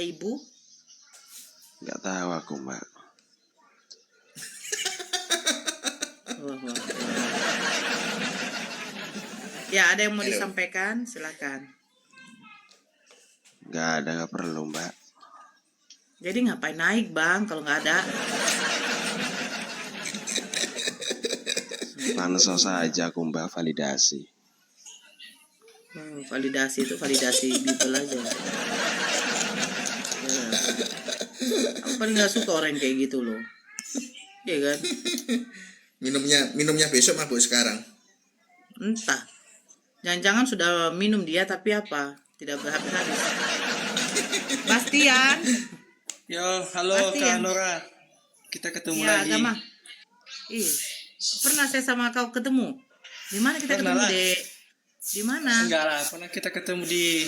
ibu? Nggak tahu aku, Mbak. Ya, ada yang mau disampaikan? Silakan. Nggak ada, nggak perlu, Mbak. Jadi ngapain naik, Bang, kalau nggak ada? Pansos saja aku, Mbak, validasi. Validasi itu validasi Bible aja. Ya. Aku paling nggak suka orang kayak gitu loh. Iya kan? Minumnya besok mabuk sekarang. Entah. Jangan-jangan sudah minum dia tapi apa? Tidak berhabis-habis. Bastian. Yo, halo Kak Nora. Kita ketemu lagi. Agama. Ih, pernah saya sama kau ketemu? Di mana kita ketemu, Dek? Di mana? Enggak lah, pernah kita ketemu di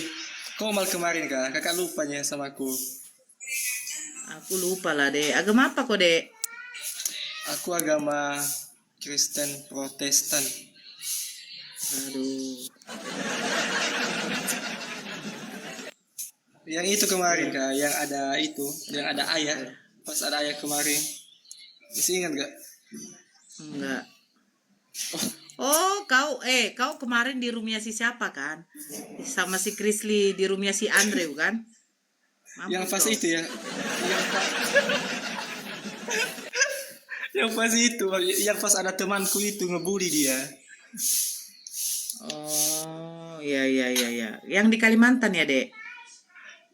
Komal kemarin, Kak. Kakak lupanya sama aku. Aku lupa lah, Dek. Agama apa kok, Dek? Aku agama Kristen Protestan. Aduh. Yang itu kemarin, Kak, yang ada ayah. Pas ada ayah kemarin. Masih ingat gak? Enggak. Oh, kau kemarin di rumahnya si siapa kan? Sama si Krisli di rumahnya si Andre kan? Mampus yang pas kau. itu ya. Yang pas itu, yang pas ada temanku itu ngebully dia. Oh, iya. Yang di Kalimantan ya, Dek?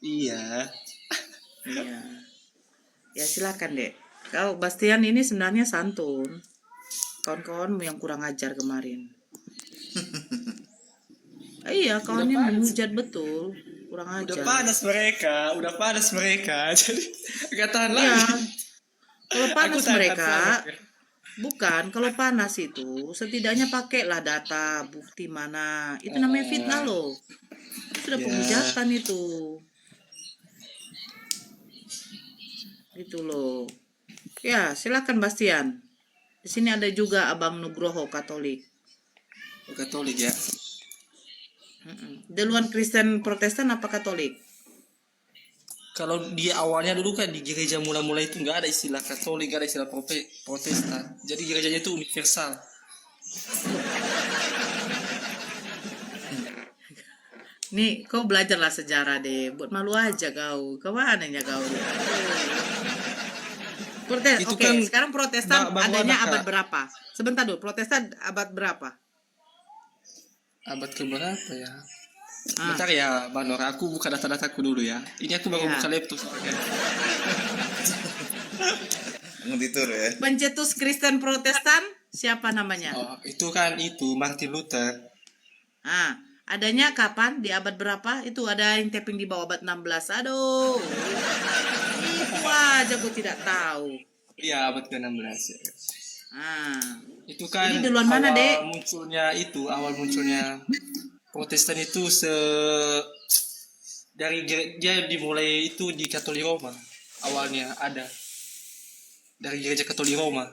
Iya. Iya. Ya silakan, Dek. Kau Bastian ini sebenarnya santun. Kawan-kawanmu yang kurang ajar kemarin. Iya, kawannya menghujat betul. Kurang ajar. Udah panas mereka. Jadi gak tahan lagi. Iya. Kalau panas mereka, bukan. kalau panas itu setidaknya pakailah data bukti mana. Itu namanya fitnah loh. Itu sudah penghujatan itu. Gitu loh. Ya, silakan Bastian. Di sini ada juga Abang Nugroho Katolik. Katolik ya. Duluan Kristen Protestan apa Katolik? Kalau dia awalnya dulu kan di gereja mula-mula itu nggak ada istilah Katolik, nggak ada istilah Protestan. Jadi gerejanya itu universal. Nih, kau belajarlah sejarah deh. Buat malu aja kau. Kemana ya kau? Oke, kan sekarang Protestan adanya abad berapa? Sebentar dulu, Protestan abad berapa? Abad ke berapa ya? Bentar ya, Bang Nora, aku buka data-dataku dulu ya. Ini aku baru buka laptop soalnya. Ngeditur ya. Pencetus Kristen Protestan siapa namanya? Oh, itu Martin Luther. Adanya kapan? Di abad berapa? Itu ada yang tapping di bawah abad 16. Aduh. Itu aja gue tidak tahu. Iya, abad ke-16 ya. Itu kan ini duluan mana, Dek? Awal munculnya Protestan itu dari dia dimulai itu di Katolik Roma. Awalnya ada dari gereja Katolik Roma.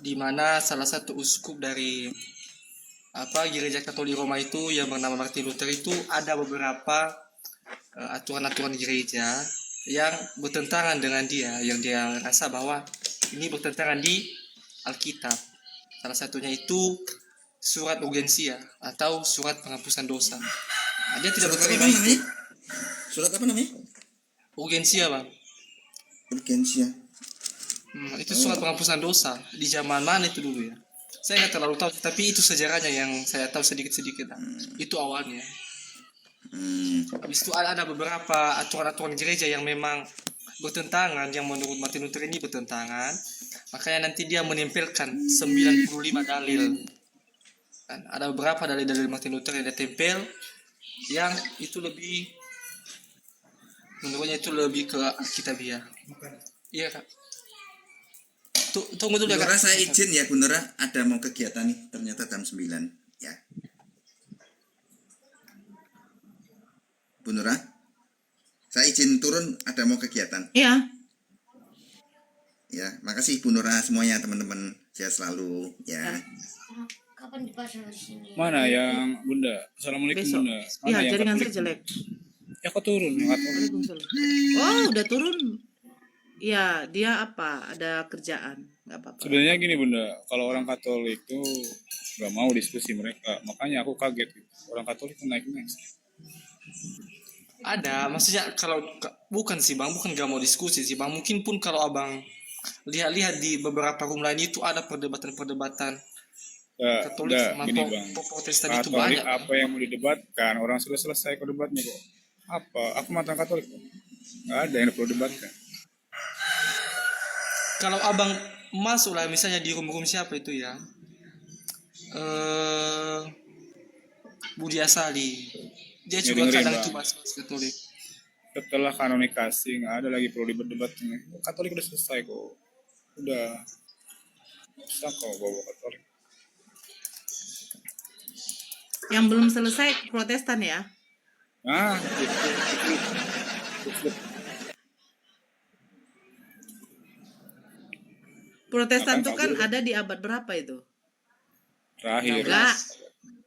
Di mana salah satu uskup dari gereja Katolik Roma itu yang bernama Martin Luther itu ada beberapa aturan-aturan gereja yang bertentangan dengan dia, yang dia rasa bahwa ini bertentangan di Alkitab. Salah satunya itu surat urgensia atau surat penghapusan dosa. Dia tidak berterima itu. Surat apa namanya? Urgensia, Bang. Urgensia. Itu surat penghapusan dosa di zaman mana itu dulu ya? Saya nggak terlalu tahu, tapi itu sejarahnya yang saya tahu sedikit-sedikit. Itu awalnya. Habis itu ada beberapa aturan-aturan gereja yang memang bertentangan, yang menurut Martin Luther ini bertentangan. Makanya nanti dia menempelkan 95 dalil. Dan ada beberapa dalil-dalil Martin Luther yang dia tempel, yang itu lebih, menurutnya itu lebih ke Alkitabiah. Iya, Kak. Tunggu dulu ya, Kak. Saya izin ya, Bu Nora, ada mau kegiatan nih, ternyata jam 9 ya. Bu Nora, saya izin turun, ada mau kegiatan. Iya. Ya, makasih Bu Nora semuanya, teman-teman. Sehat selalu ya. Kapan dipasang di sini? Mana yang Bunda? Assalamualaikum Besok. Bunda. Mana Iya, yang jaringan Katolik? saya jelek. Ya kok turun ya Katolik. Waalaikumsalam. Oh, udah turun. Ya, dia apa? Ada kerjaan. Nggak apa-apa. Sebenarnya gini Bunda, kalau orang Katolik tuh nggak mau diskusi mereka, makanya aku kaget gitu. Orang Katolik tuh naik-naik. Ada, maksudnya kalau bukan sih bang, bukan gak mau diskusi sih bang. Mungkin pun kalau abang lihat-lihat di beberapa room lain itu ada perdebatan-perdebatan Katolik sama Gini Bang. Protestan itu Katolik banyak. apa yang mau didebatkan? Orang sudah selesai kok debatnya kok. Apa? Aku mantan Katolik. Nggak ada yang perlu debatkan. Kalau abang masuk lah misalnya di room-room siapa itu ya, Budi Asali, dia Ya, juga dengerin, kadang Bang. itu bahas Katolik. Setelah kanonikasi nggak ada lagi perlu berdebatnya. Katolik udah selesai kok. Udah. Nggak usah kok bawa Katolik. Yang belum selesai Protestan ya? Nah, itu. Protestan Akan tuh kan kabur. ada di abad berapa itu? Terakhir. Enggak.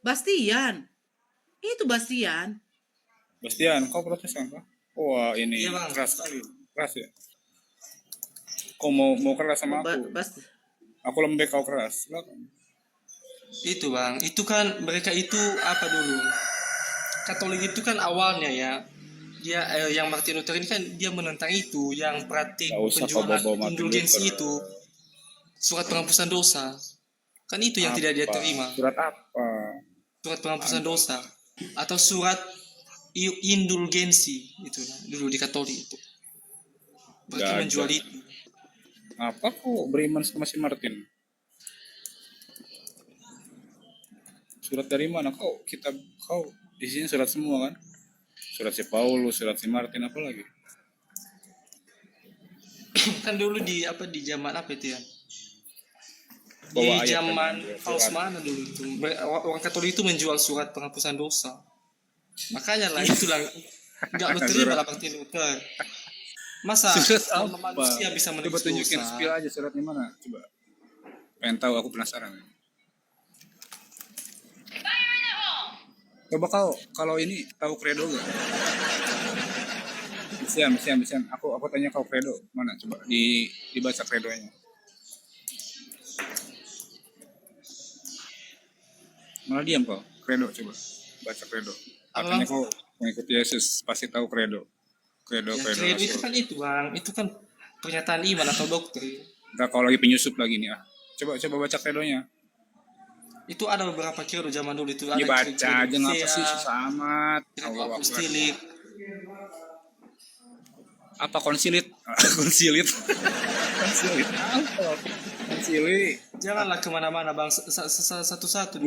Bastian. Itu Bastian. Bastian, kau Protestan kah? Wah, ini Iya, Bang. keras sekali. Keras ya. Kau mau keras sama Ba- aku? Bas- Aku lembek, kau keras. Silakan. Itu bang, itu kan mereka itu apa dulu? Katolik itu kan awalnya ya, dia yang Martin Luther ini kan dia menentang itu, yang praktik Nggak usah kau penjualan bawa Martin indulgensi Luther. itu, surat penghapusan dosa, kan itu yang tidak dia Apa? terima, Surat apa? surat penghapusan dosa atau surat indulgensi itu dulu di Katolik itu, berarti Nggak menjual ada. itu. Apa kok beriman sama si Martin? Surat dari mana? Kau di sini surat semua kan? Surat si Paulus, surat si Martin, apa lagi? Kan dulu di zaman apa itu ya? Di Bawa ayat zaman kan, Paus surat. mana dulu itu orang Katolik itu menjual surat penghapusan dosa, makanya lah itulah nggak lu terima lah Martin Luther. Masa Surat apa? manusia bisa Coba menebus tunjukin dosa? spill aja suratnya mana? Coba. Pengen tahu, aku penasaran. Coba kau kalau ini tahu credo gak? Bisa. Aku tanya kau credo mana? Coba dibaca credonya. Malah diam kau. Credo coba. Baca credo. Katanya Allah. kau mengikuti Yesus pasti tahu credo. Credo. Ya, credo itu kan itu bang, itu kan pernyataan iman atau doktrin. Enggak, kau lagi penyusup lagi nih ah. Coba baca credonya. Itu ada beberapa credo zaman dulu itu. Ya Ada baca credo aja ngapa Nicea, sih susah amat. credo Allah Akbar. apostolik. Apa konsilit? Konsilit. Konsilit. Apa? Konsilit. Janganlah kemana-mana bang, satu-satu dulu.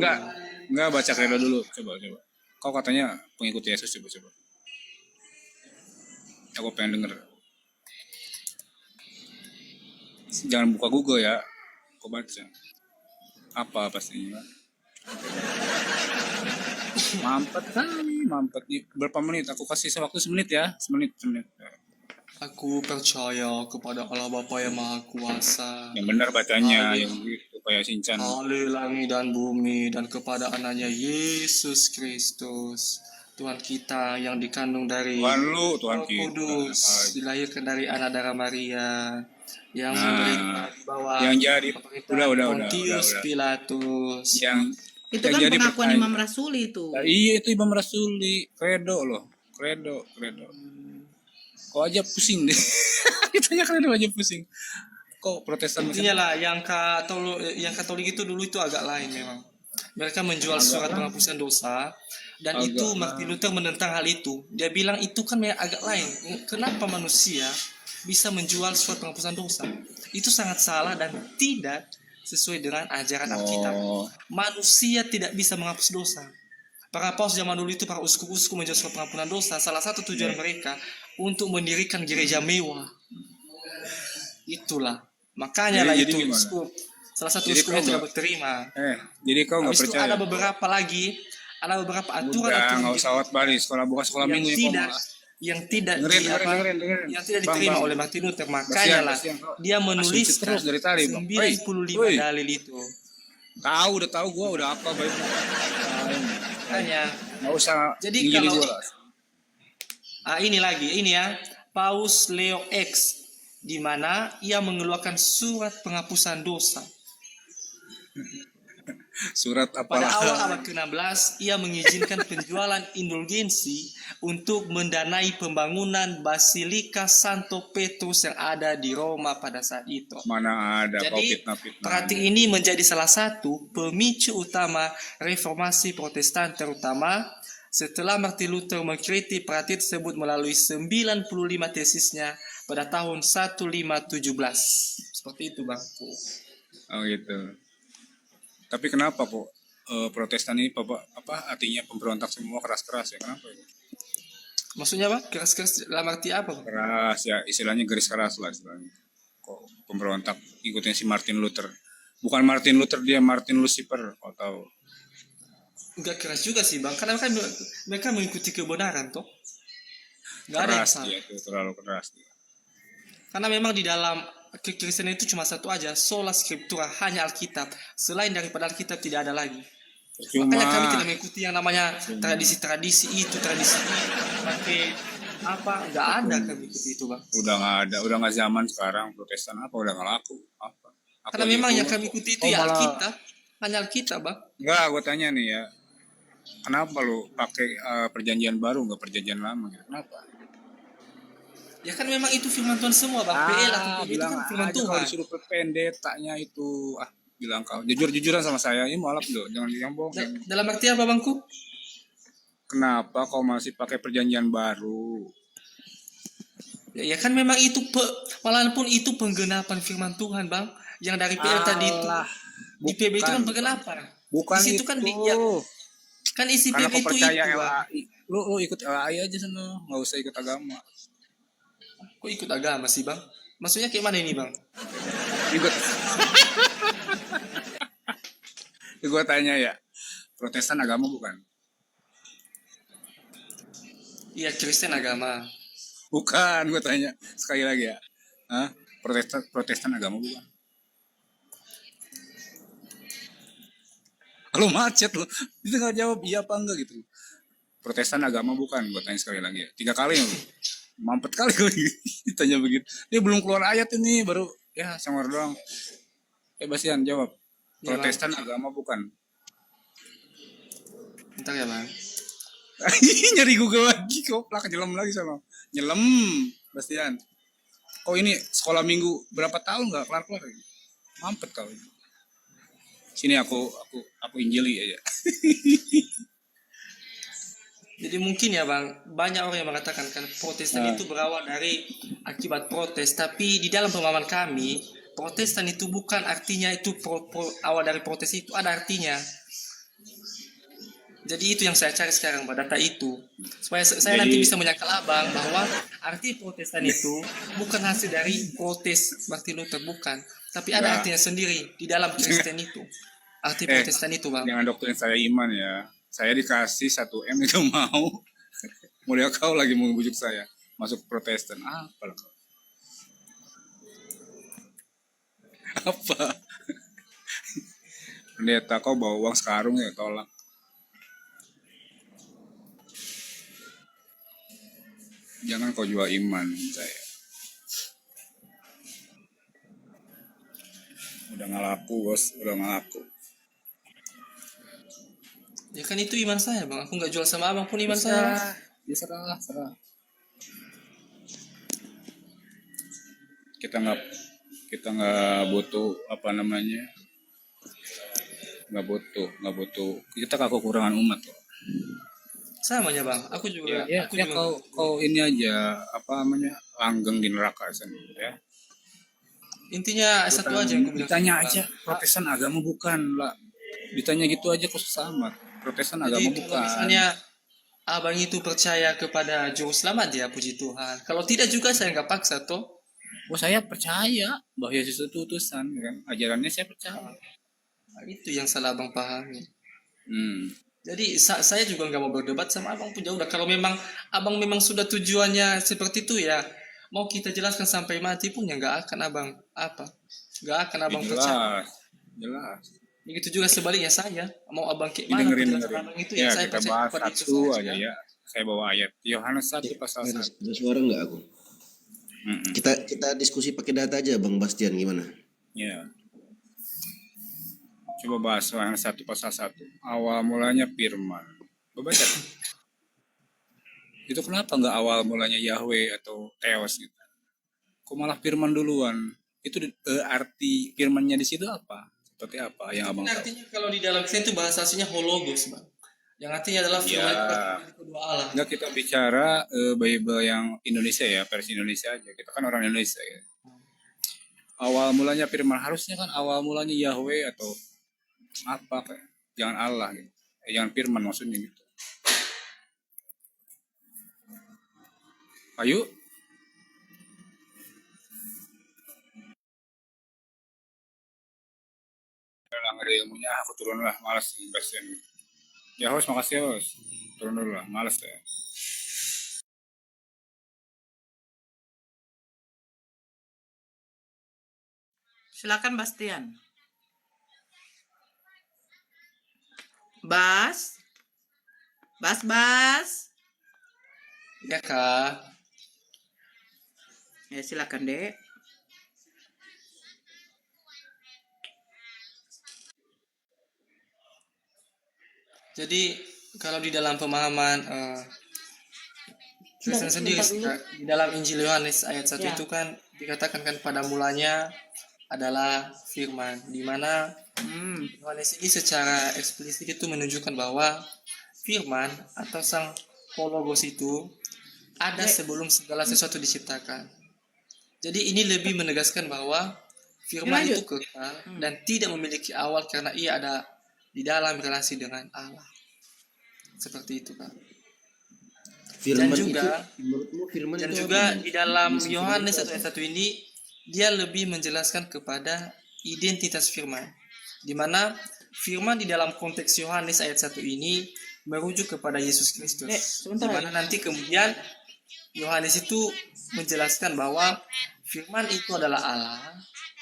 Enggak baca credo dulu. Coba. Kau katanya pengikut Yesus, coba. Aku pengen denger. Jangan buka Google ya. Kau baca. Apa pastinya? Mampet nih. Berapa menit? Aku kasih waktu semenit ya. Semenit. Aku percaya kepada Allah Bapa yang Maha Kuasa, Yang benar bacanya, Amin. yang gitu kayak Shinchan. Hale langit dan bumi, dan kepada anaknya Yesus Kristus, Tuhan kita yang dikandung dari Tuhan lu, Tuhan Roh kita. Kudus, dilahirkan dari anak darah Maria, yang menderita di bawah yang jadi pemerintahan udah. Pontius Pilatus. Yang Itu yang kan jadi pengakuan pertanyaan. Imam Rasuli itu. Nah, iya itu Imam Rasuli, credo loh, credo. Kok aja pusing deh. Ditanya credo aja pusing. Kok Protestan macam Intinya lah yang Katolik itu dulu itu agak lain memang. Mereka menjual surat penghapusan dosa, dan Agak itu Martin Luther menentang hal itu. Dia bilang itu kan memang agak lain. Kenapa manusia bisa menjual surat penghapusan dosa? Itu sangat salah dan tidak sesuai dengan ajaran Alkitab. Manusia tidak bisa menghapus dosa. Para paus zaman dulu itu, para uskup-uskup menjual surat pengampunan dosa. Salah satu tujuan mereka untuk mendirikan gereja mewah. Itulah. Makanya lah Jadi itu gimana? uskup. Salah satu Jadi uskupnya kau tidak nggak- berterima. Jadi kau nggak Habis itu percaya? ada beberapa lagi, ada beberapa Udah, aturan-aturan nggak usah balik sekolah bukan sekolah yang minggu tidak yang tidak Dengerin, di- dengerin, apa, dengerin. yang tidak Bang, diterima bang. oleh Martin Luther. Makanya lah Basian. dia Asumsi menuliskan terus dari tadi, Bang. 95 Woi. dalil itu. udah tahu gua udah apa baik. Makanya Nggak usah Jadi gini kalau- gua lah. Ini lagi, ini ya, Paus Leo X, di mana ia mengeluarkan surat penghapusan dosa. Surat Pada apalah. awal abad ke-16, ia mengizinkan penjualan indulgensi untuk mendanai pembangunan Basilika Santo Petrus yang ada di Roma pada saat itu. Mana ada kau Jadi, fitnah-fitnah. praktik ini menjadi salah satu pemicu utama reformasi Protestan, terutama setelah Martin Luther mengkritik praktik tersebut melalui 95 tesisnya pada tahun 1517. Seperti itu, Bang. Oh gitu. Tapi kenapa kok Protestan ini apa artinya pemberontak semua keras-keras ya? Kenapa ya? Maksudnya, Bang? Keras-keras dalam arti apa, Bang? Keras ya, istilahnya garis keras lah istilahnya. Kok pemberontak ikutin si Martin Luther. Bukan Martin Luther, dia Martin Lucifer atau Enggak keras juga sih, Bang. Karena kan mereka mengikuti kebenaran, toh. Enggak ada yang keras salah. dia itu terlalu keras. Karena memang di dalam kekristenan itu cuma satu aja, sola scriptura, hanya Alkitab. Selain daripada Alkitab tidak ada lagi. Makanya kami tidak mengikuti yang namanya tradisi-tradisi itu, tradisi pakai apa, nggak ada kami ikuti itu, Bang. Udah nggak ada, udah nggak zaman sekarang Protestan apa udah nggak laku apa. Karena memang yang kami ikuti itu ya Alkitab, hanya Alkitab, Bang. Enggak, gue tanya nih ya, kenapa lu pakai perjanjian baru nggak perjanjian lama ya? Kenapa? Ya kan memang itu firman Tuhan semua, Bang. PL atau PB itu kan firman aja Tuhan. kalau disuruh pendetanya itu bilang kau jujur-jujuran sama saya ini mualaf loh, jangan yang bohong. Dalam arti apa, Bangku? Kenapa kau masih pakai perjanjian baru? Ya kan memang itu malahan pun itu penggenapan firman Tuhan, Bang. Yang dari PL tadi itu di PB itu kan penggenapan. Bukan di situ itu. kan kan isi Karena PB kau itu percaya Bang. LAI. Lu ikut LAI aja sana, nggak usah ikut agama. Kok ikut agama sih, Bang? Maksudnya kayak mana ini, Bang? Ikut. Gue tanya ya, Protestan agama bukan? Iya, Kristen agama. Bukan, gue tanya sekali lagi ya. Protestan agama bukan? Lo macet lo, itu nggak jawab iya apa enggak gitu. Protestan agama bukan, gue tanya sekali lagi ya. 3 kali lo, mampet kali gue ditanya begitu. Dia belum keluar ayat ini, baru ya sangor doang. Basian jawab. Ya, Protestan agama bukan. Bentar ya, Bang. Nyari Google lagi, koplak nyelam lagi sama. Nyelam, Bastian. Kau ini sekolah minggu berapa tahun nggak kelar-kelar? Mampet kau. Sini aku injili aja. Jadi mungkin ya, Bang, banyak orang yang mengatakan kan Protestan itu berawal dari akibat protes, tapi di dalam pemahaman kami Protestan itu bukan artinya itu awal dari protes itu ada artinya. Jadi itu yang saya cari sekarang, Pak, data itu. Supaya saya nanti bisa menyangkal Abang bahwa arti Protestan itu bukan hasil dari protes Martin Luther, bukan. Tapi ada artinya sendiri di dalam Kristen itu. Arti Protestan itu, Bang. Dengan doktrin saya iman ya. Saya dikasih 1 M itu mau. Mulia kau lagi mau bujuk saya masuk Protestan. Apa lah kau? Apa? Pendeta kau bawa uang sekarung ya tolak. Jangan kau jual iman saya. Udah nggak laku bos, udah nggak laku. Ya kan itu iman saya, Bang. Aku nggak jual sama Abang pun iman saya. Ya serah. Kita nggak butuh apa namanya, nggak butuh. Kita kekurangan umat kok. Sama aja, Bang. Aku juga. Ya kau ini aja apa namanya langgeng di neraka sana ya. Intinya satu aja yang aku bilang. Ditanya aja Protestan agama bukan lah. Ditanya gitu aja kok sama. Protestan agama Jadi bukan. kalau misalnya Abang itu percaya kepada Juru Selamat ya, puji Tuhan. Kalau tidak juga saya nggak paksa toh. Saya percaya bahwa Yesus itu utusan kan. Ajarannya saya percaya. Nah, itu yang salah Abang pahami. Jadi saya juga nggak mau berdebat sama Abang pun udah. Kalau memang Abang memang sudah tujuannya seperti itu ya, mau kita jelaskan sampai mati pun ya nggak akan Abang Abang percaya. Jelas. Begitu juga sebaliknya saya mau Abang kayak mana dengerin. penjelasan Abang itu ya saya kita percaya bahas kepada itu satu saja. aja ya. Saya bawa ayat Yohanes 1 pasal 1. Ada suara nggak aku? Kita diskusi pakai data aja Bang Bastian, gimana? Ya. Coba bahas Yohanes 1 pasal 1. Awal mulanya firman. Baca. Itu kenapa nggak awal mulanya Yahweh atau Theos gitu? Kok malah firman duluan? Itu arti firmannya di situ apa? Seperti apa yang abang tahu? Artinya kalau di dalam Kristen itu bahasa aslinya hologos, Bang. Yang artinya adalah firman kedua Allah. Enggak, kita bicara Bible yang Indonesia ya, versi Indonesia aja. Kita kan orang Indonesia ya. Awal mulanya firman, harusnya kan awal mulanya Yahweh atau apa kayak. Jangan Allah gitu. Jangan firman maksudnya gitu. Ayo. Nggak ada ilmunya, aku turun lah, malas investin. Ya host, makasih host. Turun dulu lah, malas deh. Silakan Bastian. Bas. Ya, Kak. Ya silakan, Dek. Jadi kalau di dalam pemahaman Kristen sendiri, di dalam Injil Yohanes ayat 1 itu kan dikatakan kan pada mulanya adalah firman, di mana Yohanes ini secara eksplisit itu menunjukkan bahwa firman atau sang hologos itu ada sebelum segala sesuatu diciptakan. Jadi ini lebih menegaskan bahwa firman itu kekal dan tidak memiliki awal karena ia ada di dalam relasi dengan Allah. Seperti itu, Kak. Firman Dan juga, menurutmu firman dan itu juga apa? di dalam Yohanes 1 ayat 1 ini dia lebih menjelaskan kepada identitas firman, di mana firman di dalam konteks Yohanes ayat 1 ini merujuk kepada Yesus Kristus, di mana nanti kemudian Yohanes itu menjelaskan bahwa firman itu adalah Allah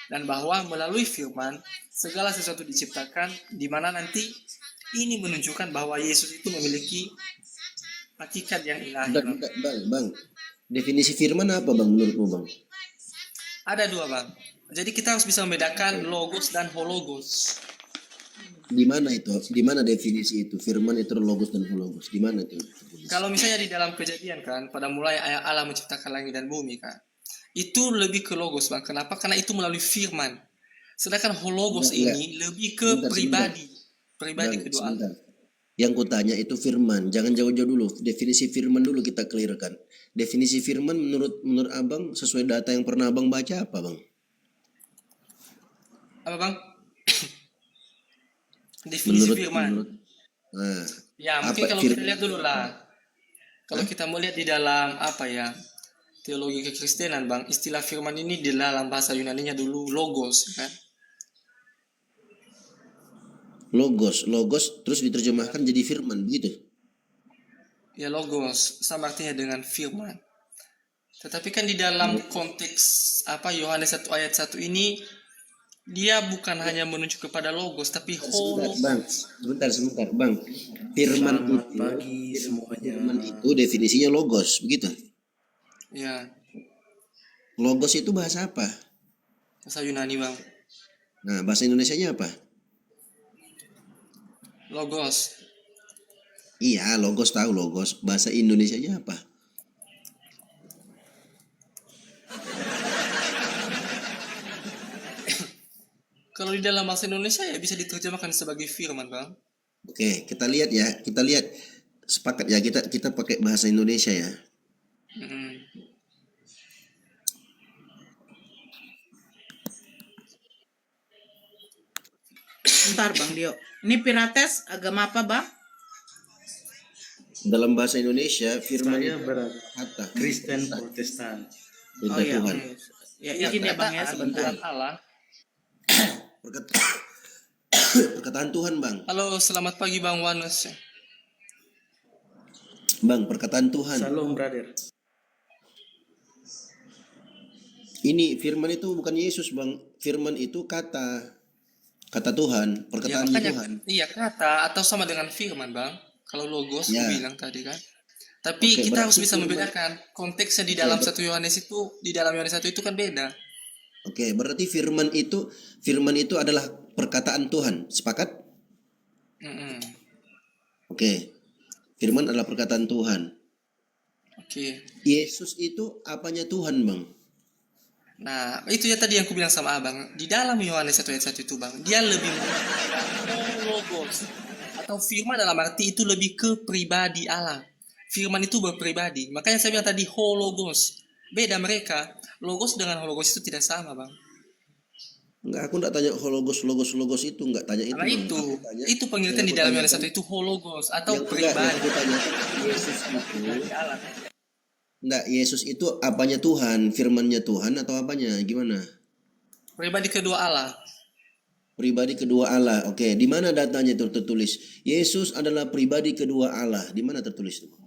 dan bahwa melalui firman segala sesuatu diciptakan, di mana nanti ini menunjukkan bahwa Yesus itu memiliki hakikat yang ilahi. Bang. Definisi firman apa Bang menurutmu Bang? Ada dua, Bang. Jadi kita harus bisa membedakan logos dan hologos. Di mana itu? Di mana definisi itu? Firman itu logos dan hologos. Di mana itu? Kalau misalnya di dalam Kejadian kan, pada mulai Allah menciptakan langit dan bumi kan, itu lebih ke logos, Bang. Kenapa? Karena itu melalui firman. Sedangkan hologos ini lebih ke pribadi Bang, kedua sebentar. Allah. Yang kutanya itu firman. Jangan jauh-jauh dulu. Definisi firman dulu kita clearkan. Definisi firman menurut Abang sesuai data yang pernah Abang baca apa Bang? Apa, Bang? Definisi firman. Nah, Ya, mungkin kalau kita lihat dulu lah. Kalau kita mau lihat di dalam apa ya, teologi kekristenan, Bang, istilah firman ini di dalam bahasa Yunaninya dulu logos, kan? logos terus diterjemahkan jadi firman begitu. Ya, logos sama artinya dengan firman. Tetapi kan di dalam konteks apa Yohanes 1 ayat 1 ini dia bukan hanya menunjuk kepada logos tapi hologos. Sebentar Bang. Firman itu definisinya logos begitu. Ya. Logos itu bahasa apa? Bahasa Yunani, Bang. Nah, bahasa Indonesianya apa? Logos. Iya, logos tahu logos. Bahasa Indonesianya apa? Kalau di dalam bahasa Indonesia ya bisa diterjemahkan sebagai firman, Bang. Oke, kita lihat ya. Kita lihat sepakat ya kita pakai bahasa Indonesia ya. Bentar Bang Dio. Ini Pirates agama apa Bang? Dalam bahasa Indonesia firmannya kata Kristen Protestan. perintah Tuhan. Ya izin ya Bang ya sebentar. Allah. Perkataan Tuhan Bang. Halo, selamat pagi Bang Wanus. Bang, perkataan Tuhan. Shalom brother. Ini firman itu bukan Yesus Bang. Firman itu kata Tuhan, perkataan Ya, makanya, Tuhan. iya, kata atau sama dengan firman, Bang. Kalau logos Ya. aku bilang tadi kan. Tapi Oke, kita harus berarti bisa firman- membedakan konteksnya di dalam 1 Yohanes itu, di dalam Yohanes 1 itu kan beda. Oke, berarti firman itu adalah perkataan Tuhan. Sepakat? Mm-mm. Oke. Firman adalah perkataan Tuhan. Oke. Yesus itu apanya Tuhan, Bang? Nah, itu ya tadi yang aku bilang sama abang. Di dalam Yohanes 1 ayat 1 itu bang, dia lebih logos. Atau firman dalam arti itu lebih ke pribadi Allah. Firman itu berpribadi. Makanya saya bilang tadi hologos. Beda mereka. Logos dengan hologos itu tidak sama bang. Enggak, aku enggak tanya logos itu, enggak tanya itu. Karena Bang. itu, Aku tanya, itu pengertian yang di aku dalam tanyakan- Yohanes 1 itu hologos atau yang enggak, yang pribadi. aku tanya Yesus itu. Enggak, Yesus itu apanya Tuhan? Firmannya Tuhan atau apanya? Gimana? Pribadi kedua Allah. Pribadi kedua Allah. Oke, di mana datanya itu tertulis? Yesus adalah pribadi kedua Allah. Di mana tertulis itu?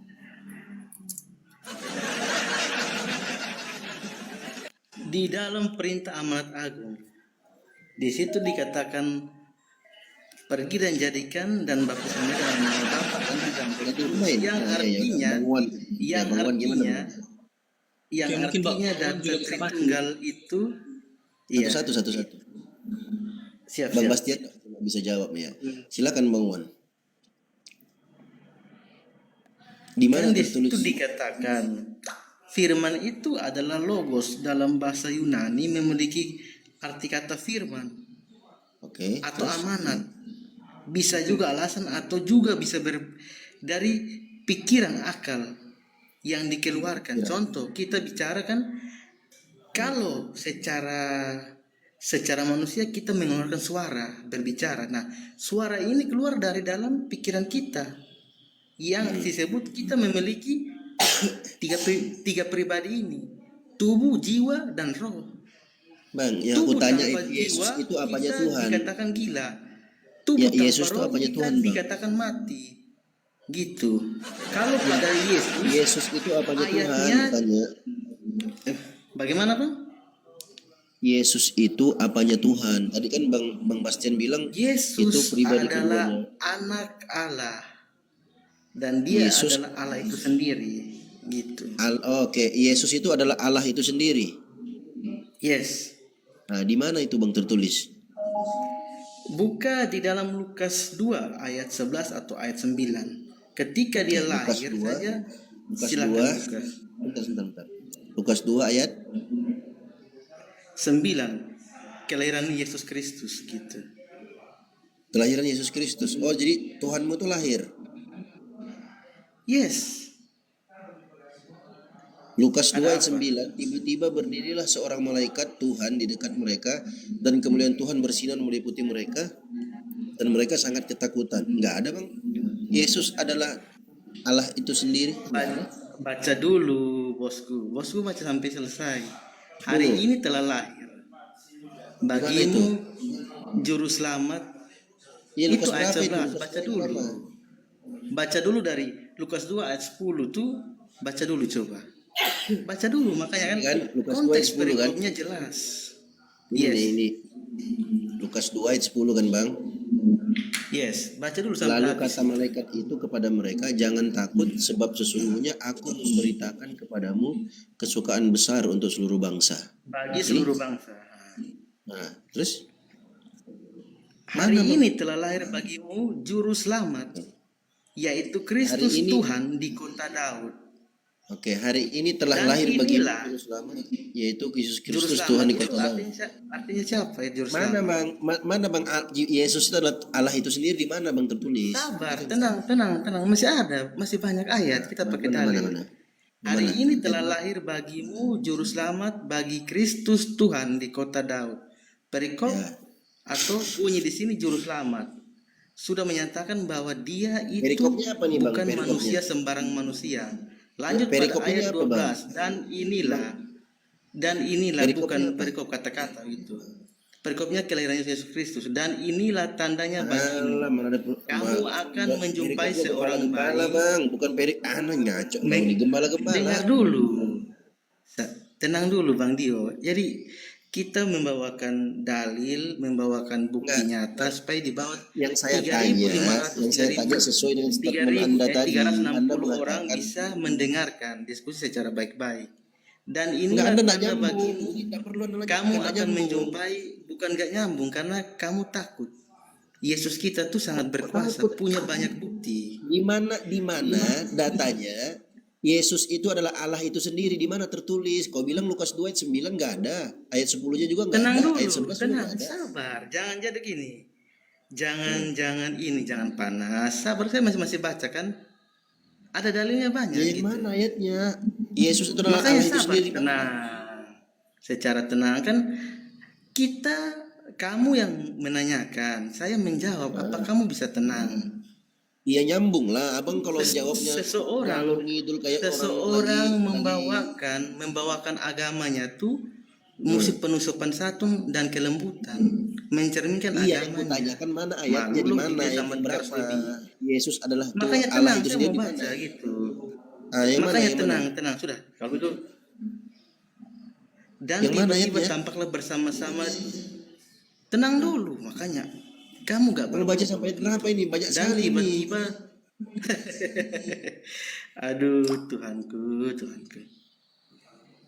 Di dalam perintah amanat agung, di situ dikatakan pergi dan jadikan dan baptismnya dalam nama Bapa dan Anak dan Itu Roh Kudus, main. yang Nah, artinya Bang Wan. yang Bang Wan gimana, artinya Bang? yang Oke, mungkin Bang artinya Wan data juga bisa bantu. Tritunggal itu iya Satu. siap Bang siap. Bastian bisa jawab ya. Silakan Bang Wan. Di mana Kan di tertulis? situ dikatakan firman itu adalah logos, dalam bahasa Yunani memiliki arti kata firman Oke. atau amanat. Bisa juga alasan atau juga bisa dari pikiran akal yang dikeluarkan. Contoh, kita bicara kan kalau secara manusia kita mengeluarkan suara, berbicara. Nah, suara ini keluar dari dalam pikiran kita yang disebut kita memiliki tiga pribadi ini, tubuh, jiwa, dan roh. Bang, yang aku Tubuh tanya tanpa itu Yesus jiwa, itu apanya kita Tuhan? dikatakan gila. Tubuh Ya, tanpa Yesus itu roh, apanya kita Tuhan, Bang? dikatakan mati. Gitu. Kalau pada Yesus, Yesus itu apanya Tuhan? ayatnya- Tanya. bagaimana Bang? Yesus itu apanya Tuhan? Tadi kan Bang Bastian bilang Yesus itu pribadi adalah keduanya. anak Allah dan dia Yesus- adalah Allah itu sendiri. Gitu. Oke, Yesus itu adalah Allah itu sendiri. Yes. Nah, di mana itu Bang tertulis? Buka di dalam Lukas 2 ayat 11 atau ayat 9. Ketika dia Lukas lahir 2, saja, Lukas silakan 2. Lukas. Bentar. Lukas 2 ayat 9. Kelahiran Yesus Kristus gitu. kelahiran Yesus Kristus. Oh, jadi Tuhanmu itu lahir. Yes. Lukas 2 Ada ayat 9, tiba-tiba berdirilah seorang malaikat Tuhan di dekat mereka dan kemuliaan Tuhan bersinar meliputi mereka dan mereka sangat ketakutan. Enggak ada, Bang. Yesus adalah Allah itu sendiri. Baca dulu bosku. Bosku baca sampai selesai. Hari ini telah lahir bagimu juru selamat. Ya, Itu Lukas ayat berapa itu? 11. Lukas Baca berapa? dulu. Baca dulu dari Lukas 2 ayat 10 tuh. Baca dulu coba. Baca dulu, makanya kan Kan, Lukas 2 ayat konteks 10 kan? perikopnya jelas. Ini Lukas 2 ayat 10 kan, Bang? Yes, baca dulu sampai Lalu habis. kata malaikat itu kepada mereka, jangan takut sebab sesungguhnya aku memberitakan kepadamu kesukaan besar untuk seluruh bangsa. Bagi seluruh bangsa. Nah, terus Hari ini telah lahir bagimu juru selamat, yaitu Kristus Hari ini- Tuhan di kota Daud. Oke, hari ini telah Dan lahir bagi inilah juru selamat, yaitu Yesus Juru Kristus selamat Tuhan di itu kota Daud. artinya siapa ya juru Mana selamat? Bang? Mana Bang? Yesus itu adalah Allah itu sendiri, di mana Bang tertulis? Sabar, tenang. Masih ada, masih banyak ayat kita pakai dalil. Mana? Hari ini telah lahir bagimu juru selamat bagi Kristus Tuhan di kota Daud. Perikop Ya. atau bunyi di sini juru selamat sudah menyatakan bahwa dia itu Perikopnya apa nih, Bang? bukan Perikopnya? manusia sembarang manusia. Lanjut pada Perikopnya ayat apa, 12 dan inilah Perikopnya bukan apa? perikop kata-kata itu. Perikopnya kelahiran Yesus Kristus dan inilah tandanya bagimu. Alah, mana ada Kamu akan menjumpai seorang gembala, bayi. Bang, bukan ngaco. Bang, ini gembala-gembala. Dengar dulu. Tenang dulu Bang Dio. Jadi kita membawakan dalil, membawakan bukti nyata supaya di bawah Yang saya 3.500 tanya sesuai dengan statement Anda tadi. 360 Anda orang mengatakan bisa mendengarkan diskusi secara baik-baik. Dan enggak, inilah Anda enggak tanda nyambung. bagimu, Tidak perlu Anda lanjutkan, kamu enggak akan nyambung. menjumpai, bukan gak nyambung, karena kamu takut. Yesus kita tuh sangat berkuasa, Takut. punya banyak bukti. Di mana datanya Yesus itu adalah Allah itu sendiri, di mana tertulis? Kau bilang Lukas 2 ayat 9 enggak ada. Ayat 10-nya juga enggak Tenang ada. dulu, Ayat 11 juga tenang, enggak ada. sabar, jangan jadi gini. Jangan panas. Sabar, saya masih baca kan. Ada dalilnya banyak Yang gitu. mana ayatnya? Yesus itu adalah Makanya Allah itu sabar, sendiri. tenang. Secara tenang kan kamu yang menanyakan, saya menjawab. Apa kamu bisa tenang? Iya nyambung lah, abang kalau jawabnya Seseorang ngalor ngidul kayak orang membawakan agamanya tuh musik penusupan santun dan kelembutan, mencerminkan Iya, yang agamanya. kutanyakan mana ayatnya, di mana ayat sama berapa? Tersebut. Yesus adalah Tuhan, Makanya Allah tenang, itu saya sendiri mau di baca mana? gitu. Yang Makanya mana? tenang sudah. Kalau itu dan Yang mana tiba-tiba ayatnya? tampaklah bersama-sama. Tenang dulu, makanya kamu gak Kalau baca sampai berapa ini? Banyak dan sekali ini. tiba-tiba aduh Tuhanku.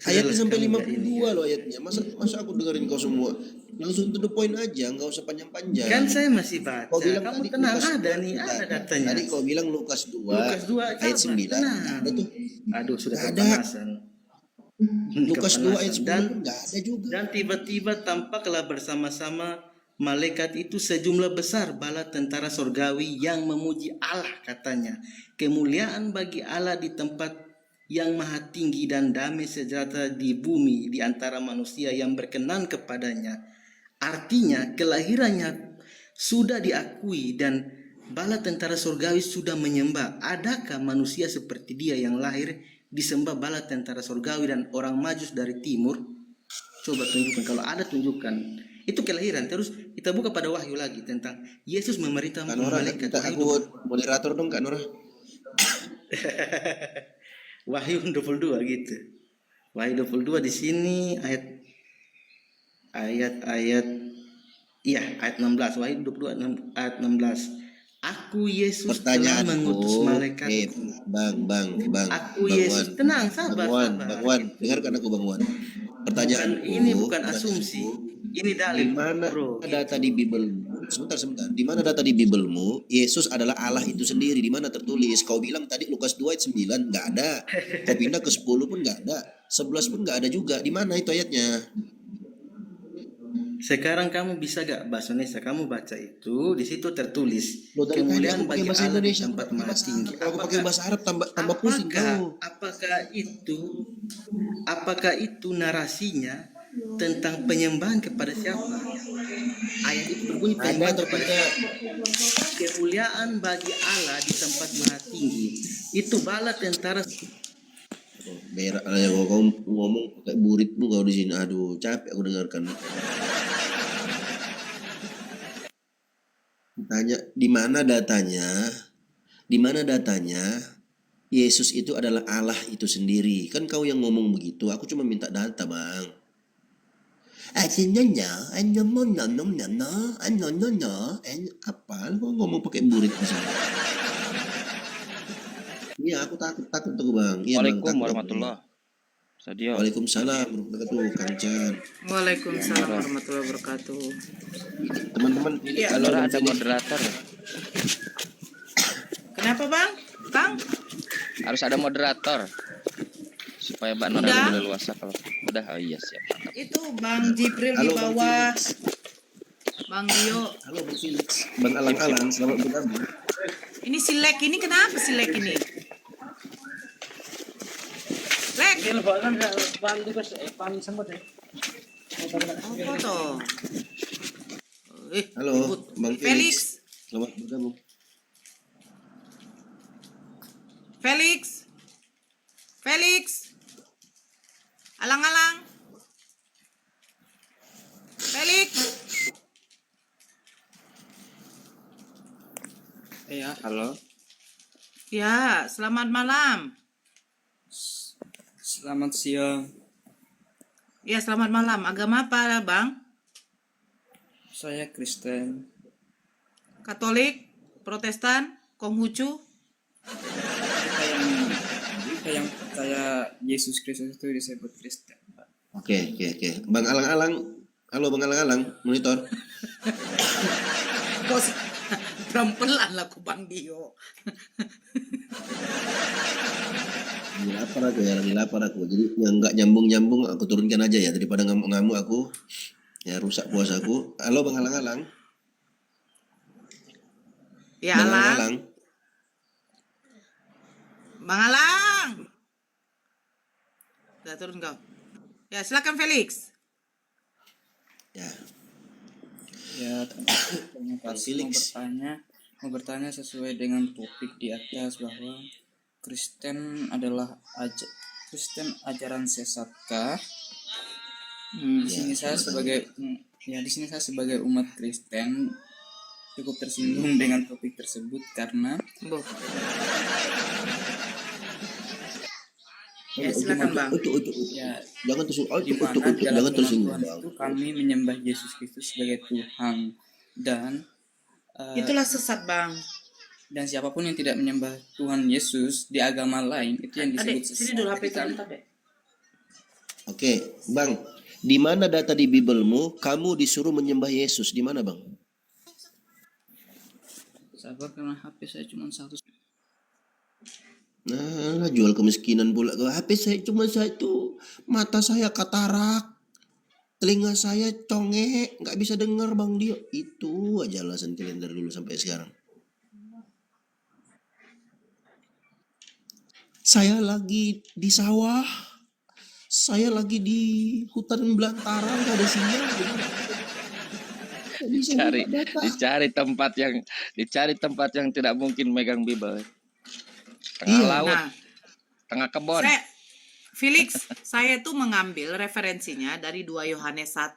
Ayatnya Sudahlah, sampai kamu gak ini. 52 loh ayatnya. Masa aku dengerin kau semua? Langsung to the point aja, enggak usah panjang-panjang. Kan saya masih baca. Kau bilang Kamu tadi tenang, Lukas ada 2, nih, bentar. ada datanya. Tadi kau bilang Lukas 2, Lukas 2 ayat 9. tenang. Ada tuh. Aduh, sudah Nggak ada. kepanasan. Lukas 2 ayat 10 Dan pun enggak ada juga. Dan tiba-tiba tampaklah bersama-sama malaikat itu sejumlah besar bala tentara surgawi yang memuji Allah, katanya. Kemuliaan bagi Allah di tempat yang maha tinggi dan damai sejahtera di bumi di antara manusia yang berkenan kepadanya. Artinya kelahirannya sudah diakui dan bala tentara surgawi sudah menyembah. Adakah manusia seperti dia yang lahir disembah bala tentara surgawi dan orang majus dari timur? Coba tunjukkan, kalau ada tunjukkan. Itu kelahiran. Terus kita buka pada Wahyu lagi tentang Yesus memerintah Kak Nora, malaikat. kita aku moderator dong Kak Nora. Wahyu 22 gitu. Wahyu 22 di sini ayat 16. Wahyu 22 ayat 16. Aku Yesus telah mengutus malaikat. Bang. Aku Bang Yesus, Wan. tenang, sabar. Bang Wan, dengarkan aku Bang Wan. Pertanyaan Ini bukan asumsi. Ini dalil, di mana bro. data di Bible? Sebentar. Di mana data di Biblemu Yesus adalah Allah itu sendiri? Di mana tertulis? Kau bilang tadi Lukas 2 ayat 9 enggak ada. Kau pindah ke 10 pun enggak ada. 11 pun enggak ada juga. Di mana itu ayatnya? Sekarang kamu bisa gak bahasa Indonesia? Kamu baca itu, di situ tertulis Loh, dari tadi kemuliaan aku pakai bagi bahasa Allah di Indonesia, tempat pakai maha bahasa tinggi. Arab. Kalau aku pakai bahasa Arab tambah pusing kau. Apakah itu narasinya tentang penyembahan kepada siapa? Ayat itu berbunyi Ada penyembahan atau kepada tidak? kemuliaan bagi Allah di tempat maha tinggi. Itu bala tentara. Berak lah ya kau ngomong pakai buritmu kau di sini. Aduh, capek aku dengarkan. Tanya di mana datanya? Di mana datanya? Yesus itu adalah Allah itu sendiri. Kan kau yang ngomong begitu. Aku cuma minta data, Bang. Apa? Kau ngomong pakai burit di sini? Iya, aku takut tuh, Bang. Iya, Bang, Waalaikumsalam takut. warahmatullah. Sadio. Waalaikumsalam warahmatullahi wabarakatuh, Kang Chan. Waalaikumsalam warahmatullahi wabarakatuh. Teman-teman, Iya. Kalau ada moderator, Kenapa bang? Bang? harus ada moderator supaya Mbak Nora Udah. lebih leluasa kalau udah. Oh iya siap. Mantap. Itu Bang Jibril di Halo, Bang bawah. Bang Dio. halo Bang Felix, Bang Alang-alang, selamat bergabung. Ini si Lek ini kenapa si Lek ini? Lek. Apa toh? Halo, ribut. Bang Felix. Selamat bergabung. Felix. Felix. Alang-alang. Felix. Iya, halo. Ya, selamat malam. Selamat siang. Ya, selamat malam. Agama apa, Bang? Saya Kristen. Katolik, Protestan, Konghucu? Yang percaya Yesus Kristus itu disebut Kristen, Pak. Oke. Bang Alang-alang. Halo Bang Alang-alang, monitor. Kok pelan-pelan lah ku Bang Dio. Lagi lapar aku. Jadi yang nggak nyambung aku turunkan aja ya, daripada ngamuk-ngamuk aku. Ya rusak puasaku. Halo Bang Alang-alang. Ya, Bang Alang. Alang-alang. Bang Alang. Udah turun kau. Ya, silakan Felix. Ya. Ya, terima Bang kasih. Felix. Mau bertanya sesuai dengan topik di atas bahwa Kristen adalah ajaran sesatkah? Di sini saya sebagai umat Kristen cukup tersinggung dengan topik tersebut karena Boh. Ya, silakan Bang. ya Jangan tersinggung. di mana dalam Jangan firman tersinggung. Tuhan itu kami menyembah Yesus Kristus sebagai Tuhan dan Itulah sesat, Bang. dan siapapun yang tidak menyembah Tuhan Yesus di agama lain itu yang disebut Adek, sini dulu HP itu bentar, Dek. Oke, Bang. Di mana data di Biblemu kamu disuruh menyembah Yesus? Di mana, Bang? Sabar karena HP saya cuma satu. Nah, jual kemiskinan pula. HP saya cuma satu. Mata saya katarak. Telinga saya congek. Nggak bisa dengar, Bang Dio. Itu aja alasan kalian dari dulu sampai sekarang. Saya lagi di sawah. Saya lagi di hutan belantara. Nggak ada sinyal. Dicari tempat yang tidak mungkin megang Bible. Tengah laut, Nah, tengah kebon. Felix, saya tuh mengambil referensinya dari 2 Yohanes 1.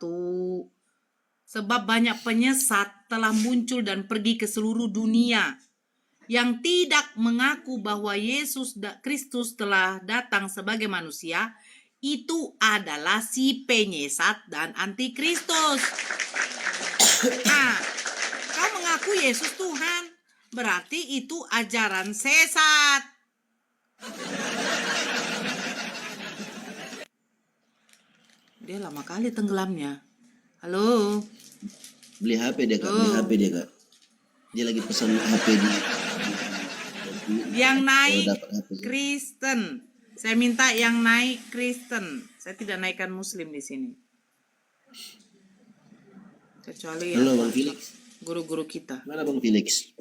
Sebab banyak penyesat telah muncul dan pergi ke seluruh dunia yang tidak mengaku bahwa Yesus Kristus telah datang sebagai manusia. Itu adalah si penyesat dan antikristus. Nah, kau mengaku Yesus Tuhan, berarti itu ajaran sesat. Dia lama kali tenggelamnya. Halo. Beli HP dia, Kak. Kak. Dia lagi pesan HP di Yang naik dapat HP. Kristen. Saya minta yang naik Kristen. Saya tidak naikkan Muslim di sini. Kecuali Halo, Bang Felix. guru-guru kita. Mana Bang Felix?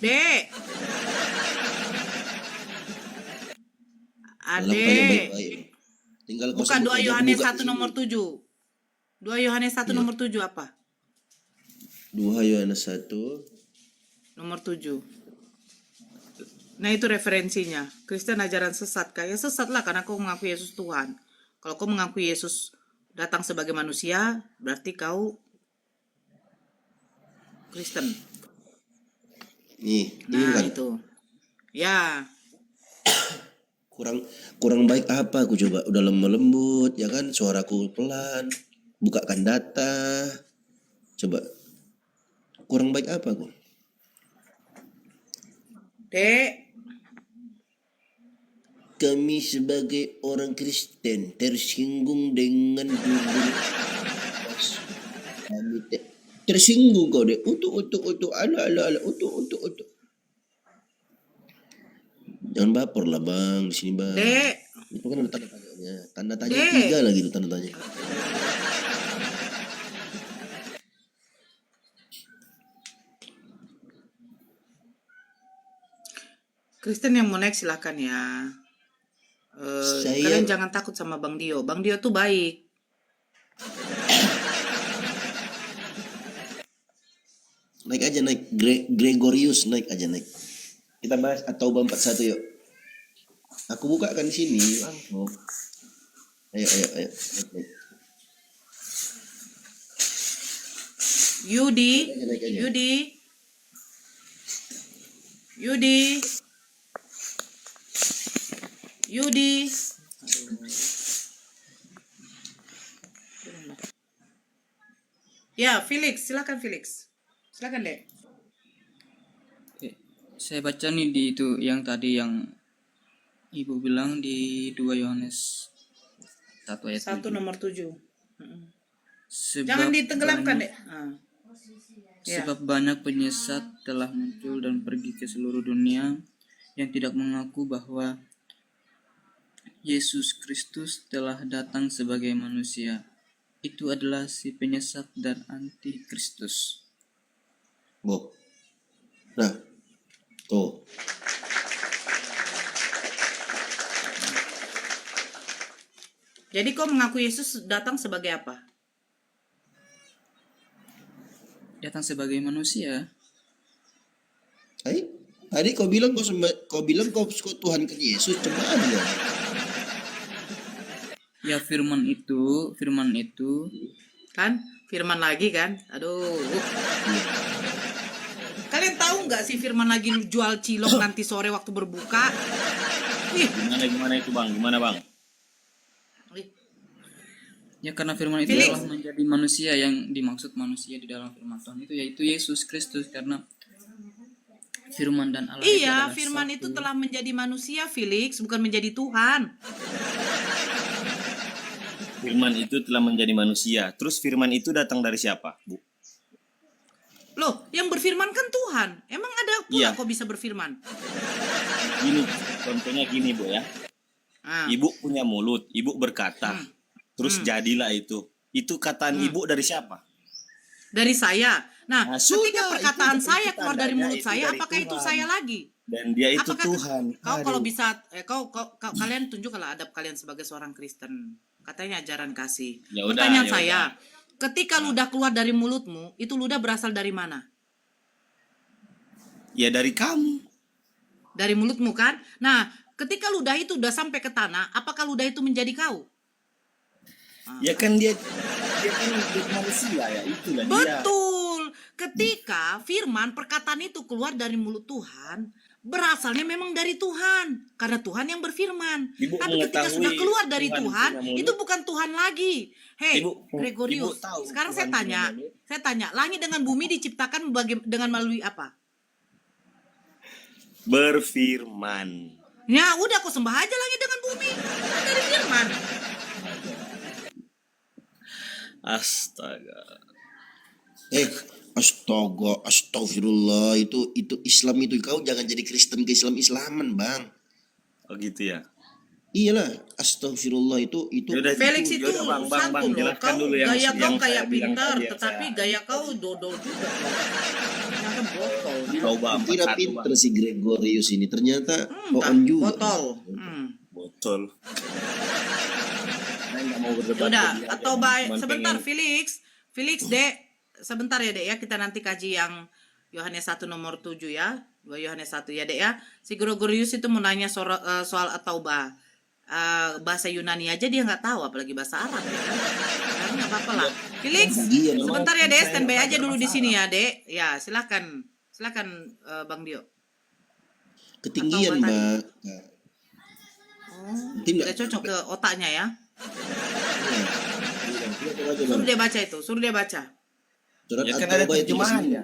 Dek. Dalam Adek. tanya baik-baik. Tinggal kau Bukan sebut 2 aja, Yohanes buka 1 di sini. nomor 7. 2 Yohanes 1 nomor 7 apa? 2 Yohanes 1. Nomor 7. Nah, itu referensinya. Kristen ajaran sesat. Kayak sesat lah karena kau mengaku Yesus Tuhan. Kalau kau mengaku Yesus datang sebagai manusia, berarti kau Kristen. Nih, Nah, kan itu. Ya. kurang baik apa aku coba? Udah lembut ya kan, suaraku pelan. Bukakan data. Coba. Kurang baik apa aku? Dek. Kami sebagai orang Kristen tersinggung dengan bubur. Kami tersinggung kau deh. Untuk. Ala. Untuk. Jangan baper lah Bang, di sini Bang. Dek. Itu kan ada tanda tanyanya. Tanda tanya Dek. 3 lagi tuh tanda tanya. Kristen yang mau naik silakan ya. Kalian jangan takut sama Bang Dio. Bang Dio tuh baik. Naik aja naik. Gregorius naik. Kita bahas atau 41 yuk. Aku buka kan di sini langsung. Ayo. Naik. Yudi. Ya, Felix, silakan Felix. Silakan, Dek. Saya baca nih di itu yang tadi yang Ibu bilang di 2 Yohanes 1 ayat 1 7. nomor 7. Sebab Jangan ditenggelamkan, banyak- Dek. Ya. Sebab banyak penyesat telah muncul dan pergi ke seluruh dunia yang tidak mengaku bahwa Yesus Kristus telah datang sebagai manusia. Itu adalah si penyesat dan anti-Kristus. Boh. Nah, tuh. Jadi kau mengaku Yesus datang sebagai apa? Datang sebagai manusia. Tadi kau bilang kau Tuhan ke Yesus, coba aja. Ya firman itu Kan? Firman lagi kan? Aduh. Kalian tahu nggak sih Firman lagi jual cilok nanti sore waktu berbuka? Ih, Gimana itu bang? Gimana bang? ya karena firman itu Felix. telah menjadi manusia, yang dimaksud manusia di dalam firman Tuhan itu yaitu Yesus Kristus, karena firman dan Allah itu Iya, adalah Firman satu. itu telah menjadi manusia, Felix, bukan menjadi Tuhan. Firman itu telah menjadi manusia. Terus firman itu datang dari siapa, Bu? Loh, yang berfirman kan Tuhan. Emang ada pula Iya. kok bisa berfirman? Gini, contohnya gini, Bu ya. Ah. Ibu punya mulut, ibu berkata. Terus jadilah itu. Itu kataan ibu dari siapa? Dari saya. Nah, Nah, ketika sudah, perkataan itu saya keluar dari tandanya mulut itu saya, dari apakah itu Tuhan. saya lagi? Dan dia itu Apakah Tuhan. Kau kalau Aduh. bisa, kalian tunjukkanlah adab kalian sebagai seorang Kristen. Katanya ajaran kasih. Ya udah, Pertanyaan ya saya, udah. ketika ludah keluar dari mulutmu, itu ludah berasal dari mana? Ya dari kamu. Dari mulutmu kan? Nah, ketika ludah itu udah sampai ke tanah, apakah ludah itu menjadi kau? Ya kan dia kan hidup manusia ya, itulah dia. Betul. Ketika firman perkataan itu keluar dari mulut Tuhan, berasalnya memang dari Tuhan, karena Tuhan yang berfirman. Ibu Tapi ketika mengetahui sudah keluar dari Tuhan Tuhan, punya mulut? itu bukan Tuhan lagi. Hei, Ibu Gregorius, tahu sekarang Tuhan punya mulut? saya tanya, langit dengan bumi diciptakan dengan melalui apa? Berfirman. Ya, udah kau sembah aja langit dengan bumi. Kan dari firman. Astaga. Astagfirullah, itu Islam itu, kau jangan jadi Kristen ke Islaman, Bang. Oh gitu ya. Iyalah, astagfirullah itu Yaudah, Felix itu yaudah, Bang, santun loh. jelaskan Kau dulu gaya kau yang kayak saya bilang pintar, tadi, yang tetapi saya- gaya kau dodol juga. Ternyata botol. Coba kira 41, pinter Bang. si Gregorius ini, ternyata bohong juga. Botol. Botol. Saya nggak mau berdebat. Udah, jadi atau aja. baik Cuman sebentar pengen- Felix Dek, sebentar ya Dek ya, kita nanti kaji yang Yohanes 1 nomor 7 ya. 2 Yohanes 1 ya Dek ya. Si Gregorius itu mau nanya soal at-taubah. Bahasa Yunani aja dia nggak tahu, apalagi bahasa Arab ya kan. Karena nggak apa-apa lah. Felix, sebentar ya Dek, standby aja dulu di sini ya Dek. Ya, silakan Bang Dio. Ketinggian, Atau Mbak. Tidak cocok ke otaknya ya. Suruh dia baca itu, suruh dia baca. Surat Ya kan ada At-Taubah itu terjemahannya.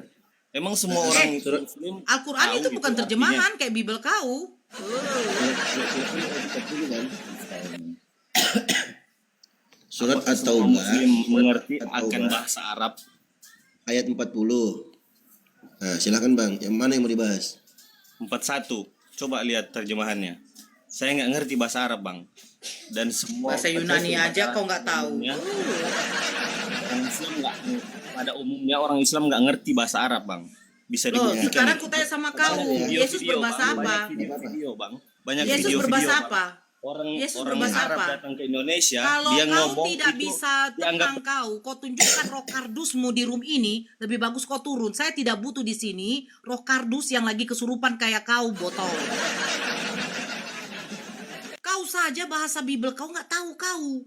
Emang semua orang Muslim Al-Quran tahu itu gitu bukan artinya. terjemahan kayak Bible kau. Surat Apakah semua At-Taubah Muslim mengerti At-Taubah. akan bahasa Arab. ayat 40. Nah, silakan Bang, yang mana yang mau dibahas? 41. Coba lihat terjemahannya. Saya nggak ngerti bahasa Arab, Bang. Dan semua Bahasa Yunani aja kau nggak tahu. Orang Islam nggak, pada umumnya orang Islam nggak ngerti bahasa Arab, Bang. Bisa Loh, dibuktikan. sekarang aku tanya sama kau, Yesus Video-video, berbahasa Bang. apa? Banyak video-video, Bang. Banyak Yesus video-video, berbahasa Bang. apa? Orang Yesus orang berbahasa Arab apa? datang ke Indonesia, Kalau dia kau ngomong tidak itu bisa dianggap tentang kau tunjukkan roh kardusmu di room ini, lebih bagus kau turun. Saya tidak butuh di sini roh kardus yang lagi kesurupan kayak kau, botol. Kau saja bahasa Bible kau nggak tahu kau.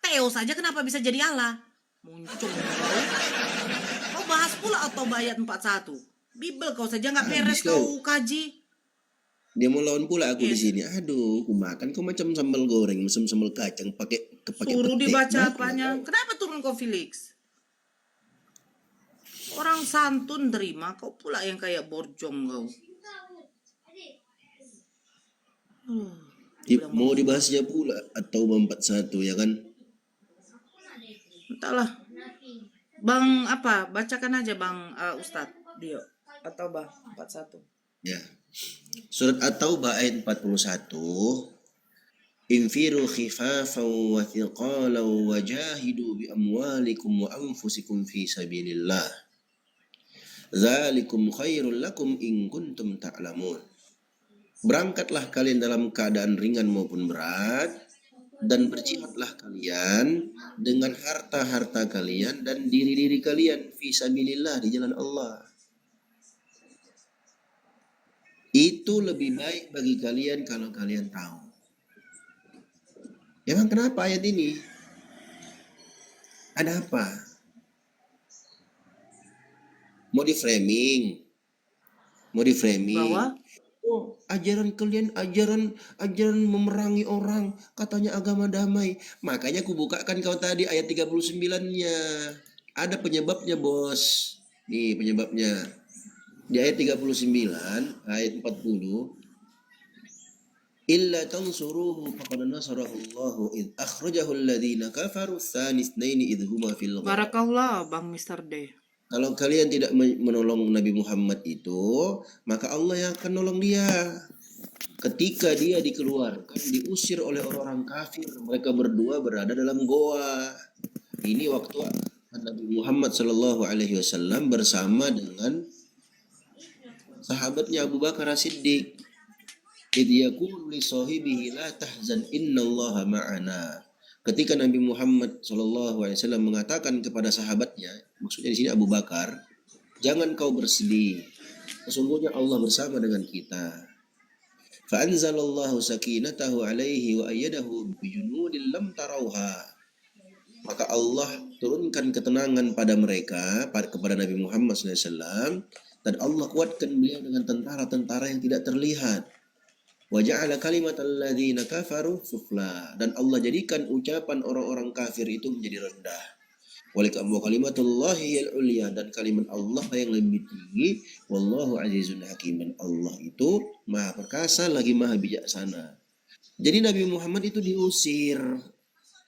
Theo saja kenapa bisa jadi Allah? Muncul kau. Kau bahas pula atau ayat 41. Bible kau saja nggak beres kau kaji. Dia mau lawan pula aku di sini. Aduh, aku makan kok macam sambal goreng, macam sambal kacang pakai Suruh petai. dibaca Nah, apanya. Kenapa turun kau Felix? Orang santun terima, kau pula yang kayak borjong kau. mau dibahasnya pula atau 41 ya kan? Entahlah. Bang apa? Bacakan aja Bang Ustadz Dio atau Bang 41. Ya. Surat At-Taubah ayat 41. Infiru khifafan wa thiqalan wa jahidu bi amwalikum wa anfusikum fi sabilillah. Zalikum khairul lakum in kuntum ta'lamun. Berangkatlah kalian dalam keadaan ringan maupun berat, dan berjihadlah kalian dengan harta-harta kalian dan diri-diri kalian fi sabilillah, di jalan Allah. Itu lebih baik bagi kalian kalau kalian tahu. Emang kenapa ayat ini? Ada apa? Mau di framing? Bahwa Oh, ajaran kalian ajaran memerangi orang, katanya agama damai. Makanya aku bukakan kau tadi ayat 39-nya. Ada penyebabnya, Bos. Nih penyebabnya. Di ayat 39, ayat 40. Illa tansuruhu faqad nasarahu Allahu id akhrajahu alladhina kafaru tsani itsnaini id huma fil ghar. Barakallah Bang Mr. D. Kalau kalian tidak menolong Nabi Muhammad itu, maka Allah yang akan nolong dia. Ketika dia dikeluarkan, diusir oleh orang-orang kafir, mereka berdua berada dalam goa. Ini waktu Nabi Muhammad SAW bersama dengan sahabatnya Abu Bakar As-Siddiq. Idh yaqulu li sahibihi la tahzan innallaha ma'ana. Ketika Nabi Muhammad SAW mengatakan kepada sahabatnya, maksudnya di sini Abu Bakar, jangan kau bersedih, sesungguhnya Allah bersama dengan kita. Fa'anzalallahu sakinatahu alaihi wa ayyadahu bijunudin lam tarauha. Maka Allah turunkan ketenangan pada mereka, kepada Nabi Muhammad SAW, dan Allah kuatkan beliau dengan tentara-tentara yang tidak terlihat. Wa ja'ala kalimatal ladzina kafaru sufla, dan Allah jadikan ucapan orang-orang kafir itu menjadi rendah. Wa kalimatullahi al-ulya, dan kalimat Allah yang lebih tinggi. Wallahu azizun hakim, Allah itu maha perkasa lagi maha bijaksana. Jadi Nabi Muhammad itu diusir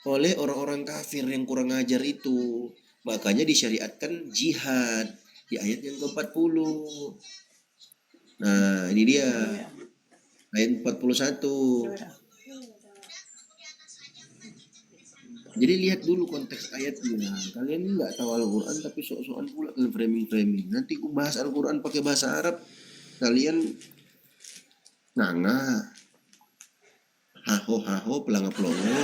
oleh orang-orang kafir yang kurang ajar itu. Makanya disyariatkan jihad di ayat yang ke-40. Nah, ini dia. Ayat 41. Jadi lihat dulu konteks ayatnya. Kalian ini nggak tahu Al-Quran tapi sok-sokan pula kalian framing-framing. Nanti aku bahas Al-Quran pakai bahasa Arab, kalian nganga, haho pelanga-pelongo.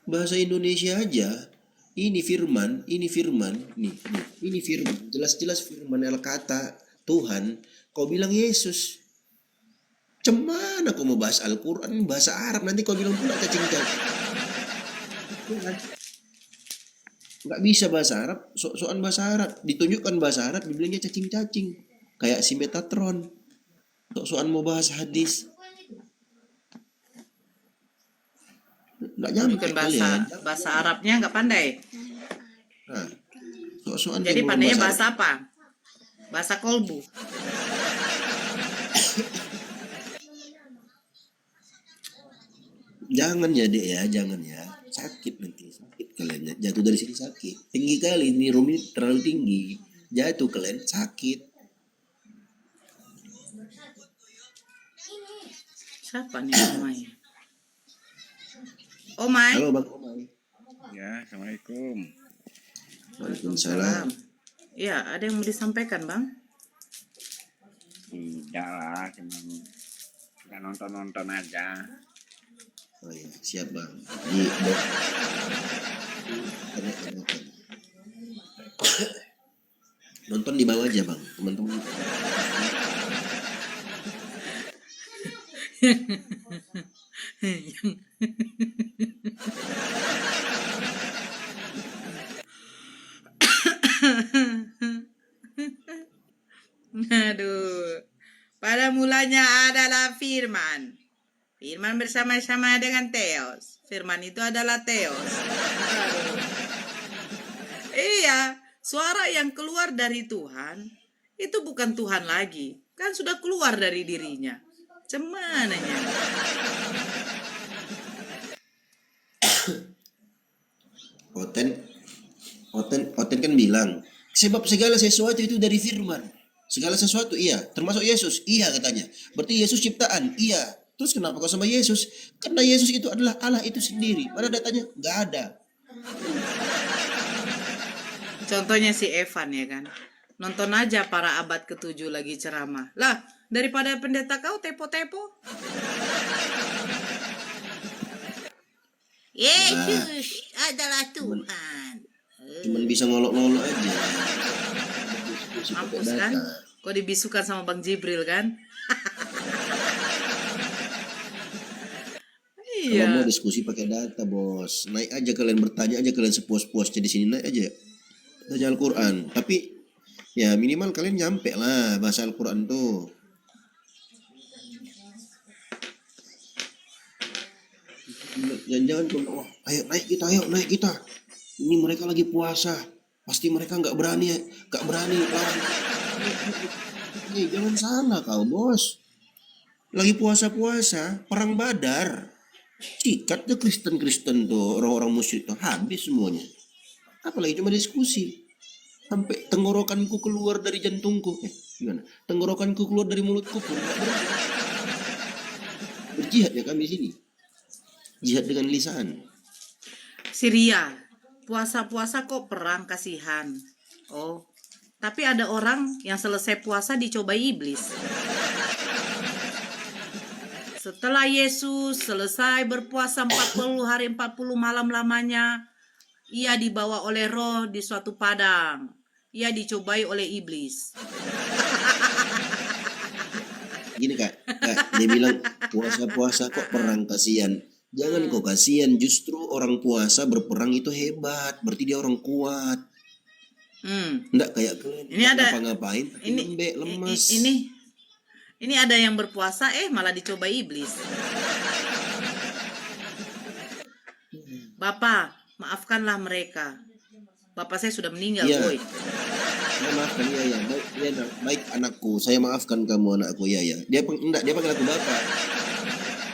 Bahasa Indonesia aja. Ini firman, nih, ini firman, jelas-jelas firman kata Tuhan, kau bilang Yesus. Cemana kau mau bahas Al-Quran, bahasa Arab, nanti kau bilang pula cacing-cacing. Nggak bisa bahasa Arab, soal bahasa Arab. Ditunjukkan bahasa Arab, dibilangnya cacing-cacing. Kayak si Metatron. Soal mau bahas hadis. Nggak nyampe Bukan kalian. bahasa Arabnya nggak pandai. Nah, soal Jadi pandainya bahasa apa? Bahasa kolbu. Jangan ya Dek ya, jangan ya. Sakit nanti, sakit kalian. Jatuh dari sini sakit. Tinggi kali, ini room ini terlalu tinggi. Jatuh kalian sakit. Siapa nih Omai? Omai? Halo Bang Omai. Ya, assalamualaikum. Waalaikumsalam. Iya, ada yang mau disampaikan Bang? Tidak lah, cuma kita nonton aja. Oh iya, siap Bang. Nonton di bawah aja Bang, teman-teman. Aduh. Pada mulanya adalah firman. Firman bersama-sama dengan Theos. Firman itu adalah Theos. Aduh. Iya, suara yang keluar dari Tuhan itu bukan Tuhan lagi. Kan sudah keluar dari dirinya. Cemananya. Oten kan bilang, sebab segala sesuatu itu dari firman. Segala sesuatu iya, termasuk Yesus. Iya katanya. Berarti Yesus ciptaan. Iya. Terus kenapa kau sama Yesus? Karena Yesus itu adalah Allah itu sendiri. Mana datanya? Nggak ada. Contohnya si Evan ya kan. Nonton aja para abad ke-7 lagi ceramah. Lah, daripada pendeta kau tepo-tepo. Yesus adalah Tuhan. Cuman bisa ngolok-ngolok aja. Mampus kan? Kok dibisukan sama Bang Jibril kan? Kalau Iya. mau diskusi pakai data, bos. Naik aja kalian, bertanya aja kalian sepuas-puasnya di sini, naik aja. Tanya Al-Quran. Tapi ya minimal kalian nyampe lah bahasa Al-Quran tuh. Jangan-jangan cuma, wah, ayo naik kita. Ini mereka lagi puasa. Pasti mereka nggak berani lawan. Jangan salah kau, bos. Lagi puasa-puasa, perang Badar. Sikat tuh Kristen tuh, orang-orang musyrik tuh habis semuanya. Apalagi cuma diskusi. Sampai tenggorokanku keluar dari jantungku. Gimana? Tenggorokanku keluar dari mulutku pun. Berjihad ya kami sini. Jihad dengan lisan. Syria, puasa-puasa kok perang, kasihan. Oh, tapi ada orang yang selesai puasa dicobai iblis. Setelah Yesus selesai berpuasa 40 hari 40 malam lamanya, ia dibawa oleh roh di suatu padang. Ia dicobai oleh iblis. Gini kak, dia bilang puasa-puasa kok perang, kasihan. Jangan kok kasihan, justru orang puasa berperang itu hebat, berarti dia orang kuat. Nggak kayak kalian Ini ada ngapa-ngapain, lembek, lemas. Ini ada yang berpuasa malah dicobai iblis. Bapak, maafkanlah mereka. Bapak saya sudah meninggal, Iya. boy. Saya maafkan ya. Baik anakku, saya maafkan kamu anakku ya. Dia panggil aku bapak.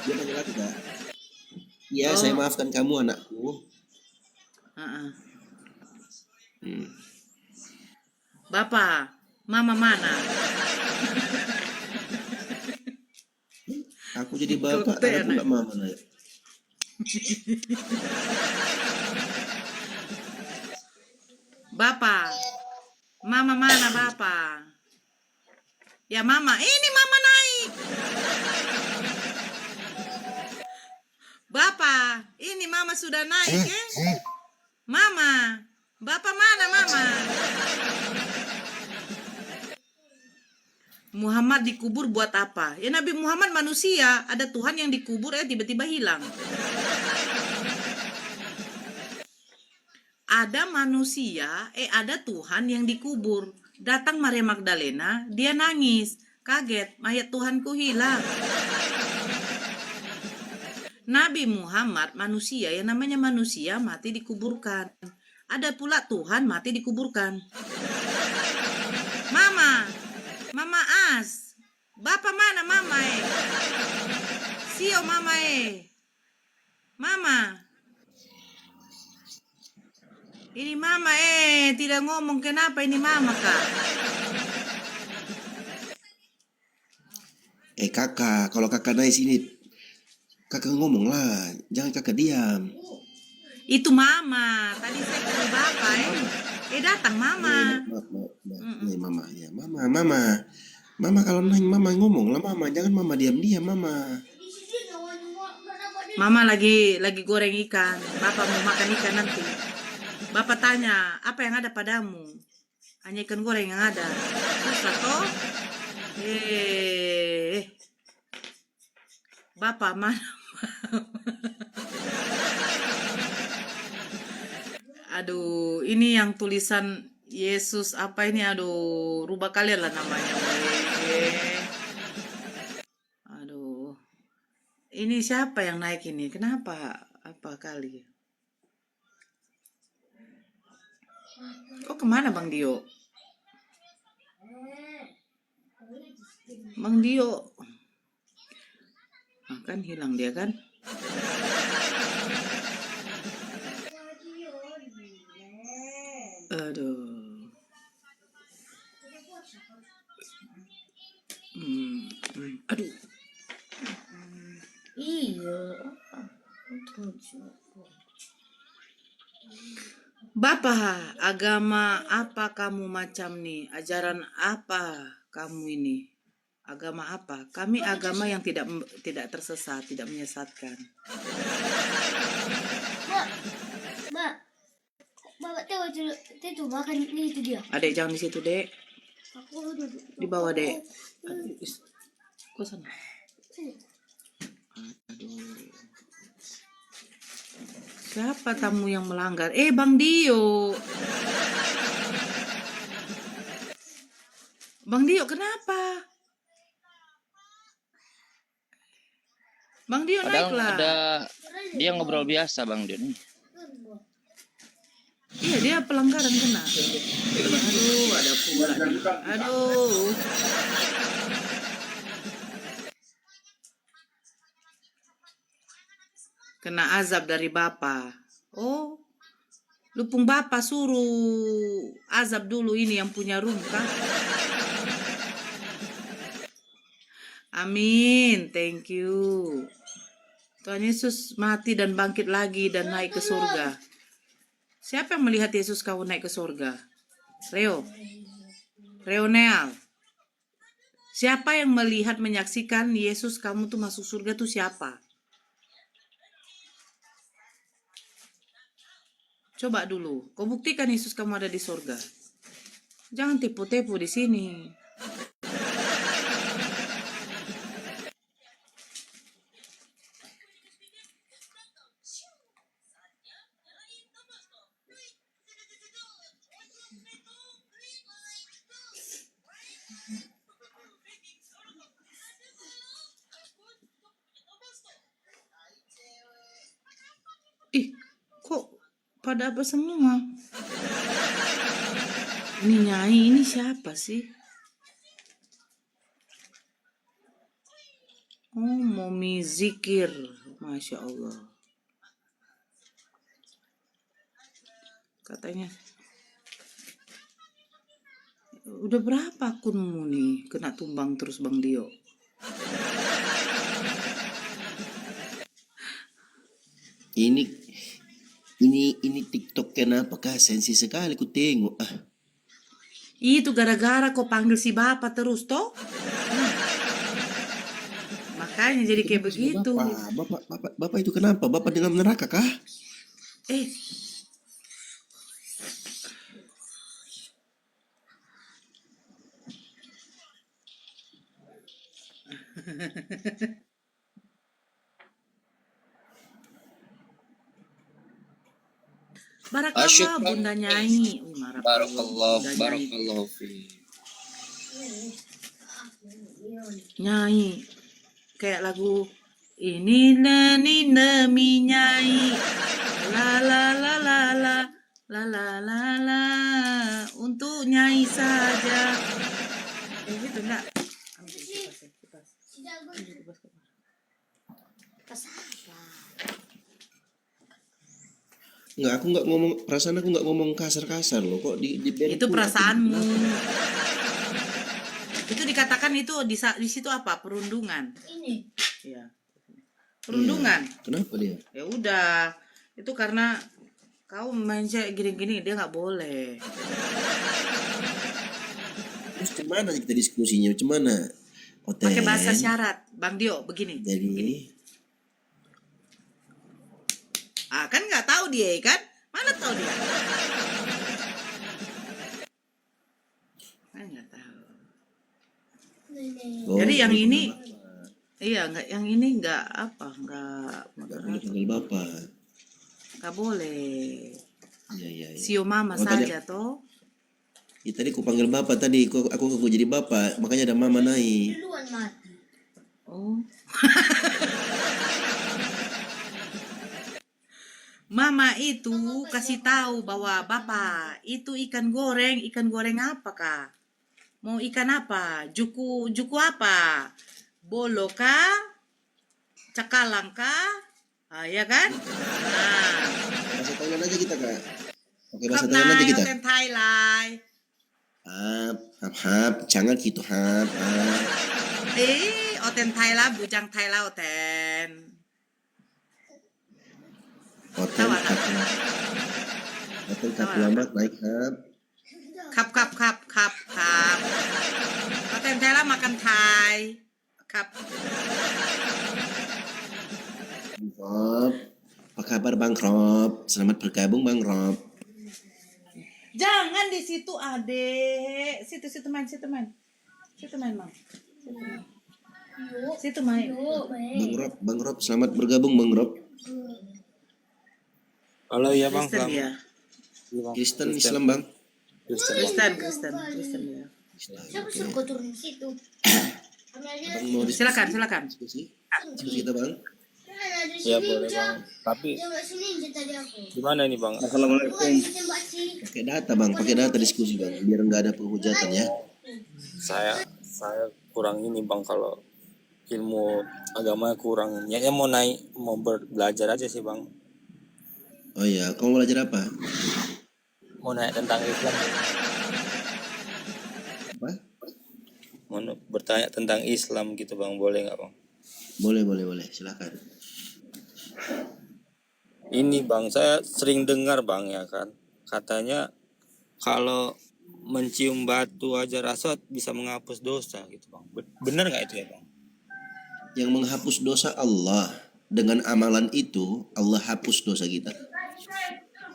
Dia panggil aku kak. Iya, Oh. saya maafkan kamu anakku. Bapak, mama mana? Aku jadi bapak, Kau anakku nggak mama naya. Bapak, mama mana bapak? Ya mama, ini mama naik. Bapak, ini mama sudah naik Mama, bapak mana mama? Muhammad dikubur buat apa? Ya Nabi Muhammad manusia, ada Tuhan yang dikubur tiba-tiba hilang. Ada manusia, ada Tuhan yang dikubur. Datang Maria Magdalena, dia nangis, kaget, mayat Tuhanku hilang. Nabi Muhammad manusia, yang namanya manusia mati dikuburkan. Ada pula Tuhan mati dikuburkan. Mama As, bapak mana mama Sio mama Mama. Ini mama tidak ngomong, kenapa ini mama kak? Kakak, kalau kakak naik sini, kakak ngomong lah, jangan kakak diam. Itu mama, tadi saya ketemu bapak datang mama. Mama, ya mama kalau naik mama ngomong lah mama, jangan mama diam-diam mama. Mama lagi goreng ikan, bapak mau makan ikan nanti. Bapak tanya, apa yang ada padamu? Hanya ikan goreng yang ada. Susah toh? Bapak mana? Aduh, ini yang tulisan Yesus apa ini? Aduh, rubah kalian lah namanya. Ini siapa yang naik ini? Kenapa? Apa kali? Kok kemana Bang Dio? Bang Dio. Ah, kan hilang dia kan? Aduh. Aduh. Bapak, agama apa kamu macam nih? Ajaran apa kamu ini? Agama apa? Kami agama yang tidak tersesat, tidak menyesatkan. Mbak, Bapak tahu itu makan ini itu dia. Adek jangan di situ, Dek. Aku duduk. Di bawah, Dek. Aduh, kok sana? Sini. Aduh. Siapa tamu yang melanggar? Bang Dio. Bang Dio, kenapa? Bang Dio naiklah. dia ngobrol biasa Bang Dion. Iya, dia pelanggaran kena. Aduh, ada pula nih. Aduh. Kena azab dari Bapak. Oh, lupung Bapak suruh azab dulu ini yang punya room kah? Amin, thank you. Tuhan Yesus mati dan bangkit lagi dan naik ke surga. Siapa yang melihat Yesus kau naik ke surga? Reoneal. Siapa yang melihat menyaksikan Yesus kamu tuh masuk surga tuh siapa? Coba dulu, kau buktikan Yesus kamu ada di surga. Jangan tipu-tipu di sini. Ih, kok pada apa semua? Ini Nyai, ini siapa sih? Oh, Momi Zikir. Masya Allah. Katanya, udah berapa akunmu nih kena tumbang terus Bang Dio? Ini TikTok kenapa sensi sekali ku tengok. Itu gara-gara kau panggil si Bapak terus toh? Makanya jadi kayak begitu. Bapak itu kenapa? Bapak dalam neraka kah? Barakallah Bunda Nyai. Barakallahu fi. Nyai kayak lagu ini nani nemi Nyai la la la la la la la la la untuk Nyai saja. Gitu enggak? Enggak, aku nggak ngomong, perasaan aku nggak ngomong kasar-kasar loh, kok di Itu perasaanmu. Itu dikatakan itu di situ apa? Perundungan. Ini. Iya. Perundungan. Kenapa dia? Ya udah, itu karena kau main gini-gini dia nggak boleh. Terus gimana kita diskusinya? Gimana? Pakai bahasa syarat, Bang Dio, begini. Jadi, begini. Kan nggak tahu dia kan? Mana tahu dia? Kan nggak tahu. Jadi yang ini, iya nggak, yang ini nggak apa, nggak boleh panggil Bapak. nggak boleh. Iya. Sio mama saja toh. Ya, tadi aku panggil Bapak tadi, aku jadi Bapak, makanya ada Mama naik. Duluan mati. Oh. Mama itu kasih tahu bahwa Bapak itu ikan goreng apa kah? Mau ikan apa? Juku apa? Bolo kah? Cakalang kah? Ya kan? Nah, Bahasa Thailand aja kita kak. Oke, bahasa khắp Thailand aja nay kita. oten Thái lai. Hap, jangan gitu hap. Oten Thái la bujang Thái la oten. Hotel Tawa tak? kapula. Hotel kapulamat naik hap. Kap. Oten Thái la makan Thai. Kap. Rob, apa kabar Bang Rob? Selamat bergabung Bang Rob. Jangan di situ adek. Situ main. Situ main, Bang. Situ main. Bang Rob, selamat bergabung Bang Rob. Halo ya bang, Kristen ya. Kristen Islam Bang. Kristen ya. Siapa suruh kau turun di situ? Bang mau Silakan. diskusi kita Bang. Ada Ya sini, boleh Cak. bang. Tapi Tembak sini aja tadi aku. gimana nih bang? Bukan ditembak sini. Pakai data diskusi Bang, biar nggak ada penghujatan ya. Saya kurang ini bang, kalau ilmu agama kurang. Ya mau belajar aja sih bang. Oh iya, kamu belajar apa? Mau naik tentang Islam. Apa? Mau bertanya tentang Islam gitu bang, boleh nggak bang? Boleh, silakan. Ini bang, saya sering dengar bang ya kan, katanya kalau mencium batu Hajar Aswad bisa menghapus dosa gitu bang. Bener nggak itu ya bang? Yang menghapus dosa Allah. Dengan amalan itu Allah hapus dosa kita.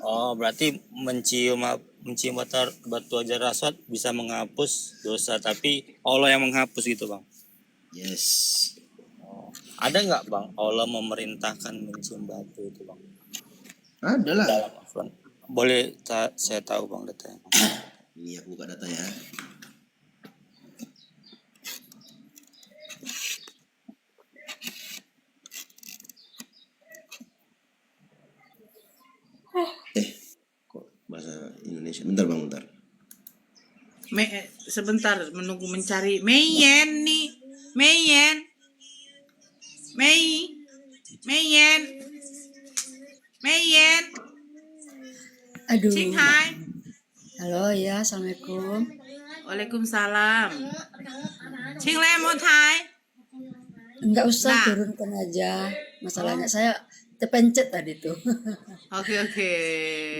Oh berarti mencium batu Hajar Aswad bisa menghapus dosa, tapi Allah yang menghapus gitu bang. Yes. Ada nggak bang Allah memerintahkan mencium batu itu bang? Ada lah. Dalam Al-Quran. Boleh saya tahu bang datanya? Ini aku buka data ya. Kok bahasa Indonesia? Bentar Bang, bentar. Sebentar menunggu mencari Meyen nih. Meyen. Aduh. Cing hai. Halo ya, assalamualaikum. Waalaikumsalam. Cing lemon hai. Enggak usah Nah. turunkan aja. Masalahnya saya terpencet tadi tuh. Oke.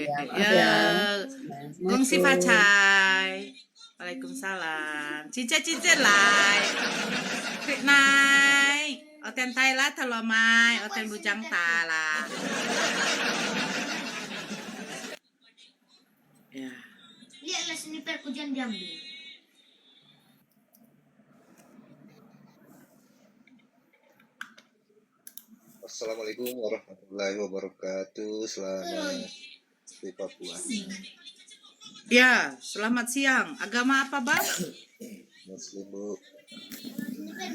Ya, maaf Ya. ya. Gongsi pacai. Waalaikumsalam. Cincin lai. Krik nai. Oten tai la talo mai. Oten bujang tala. Ya. Lihatlah sniperku jangan diambil. Assalamualaikum warahmatullahi wabarakatuh. Selamat di Papua. Ya, selamat siang. Agama apa, Bang? Muslim Bu.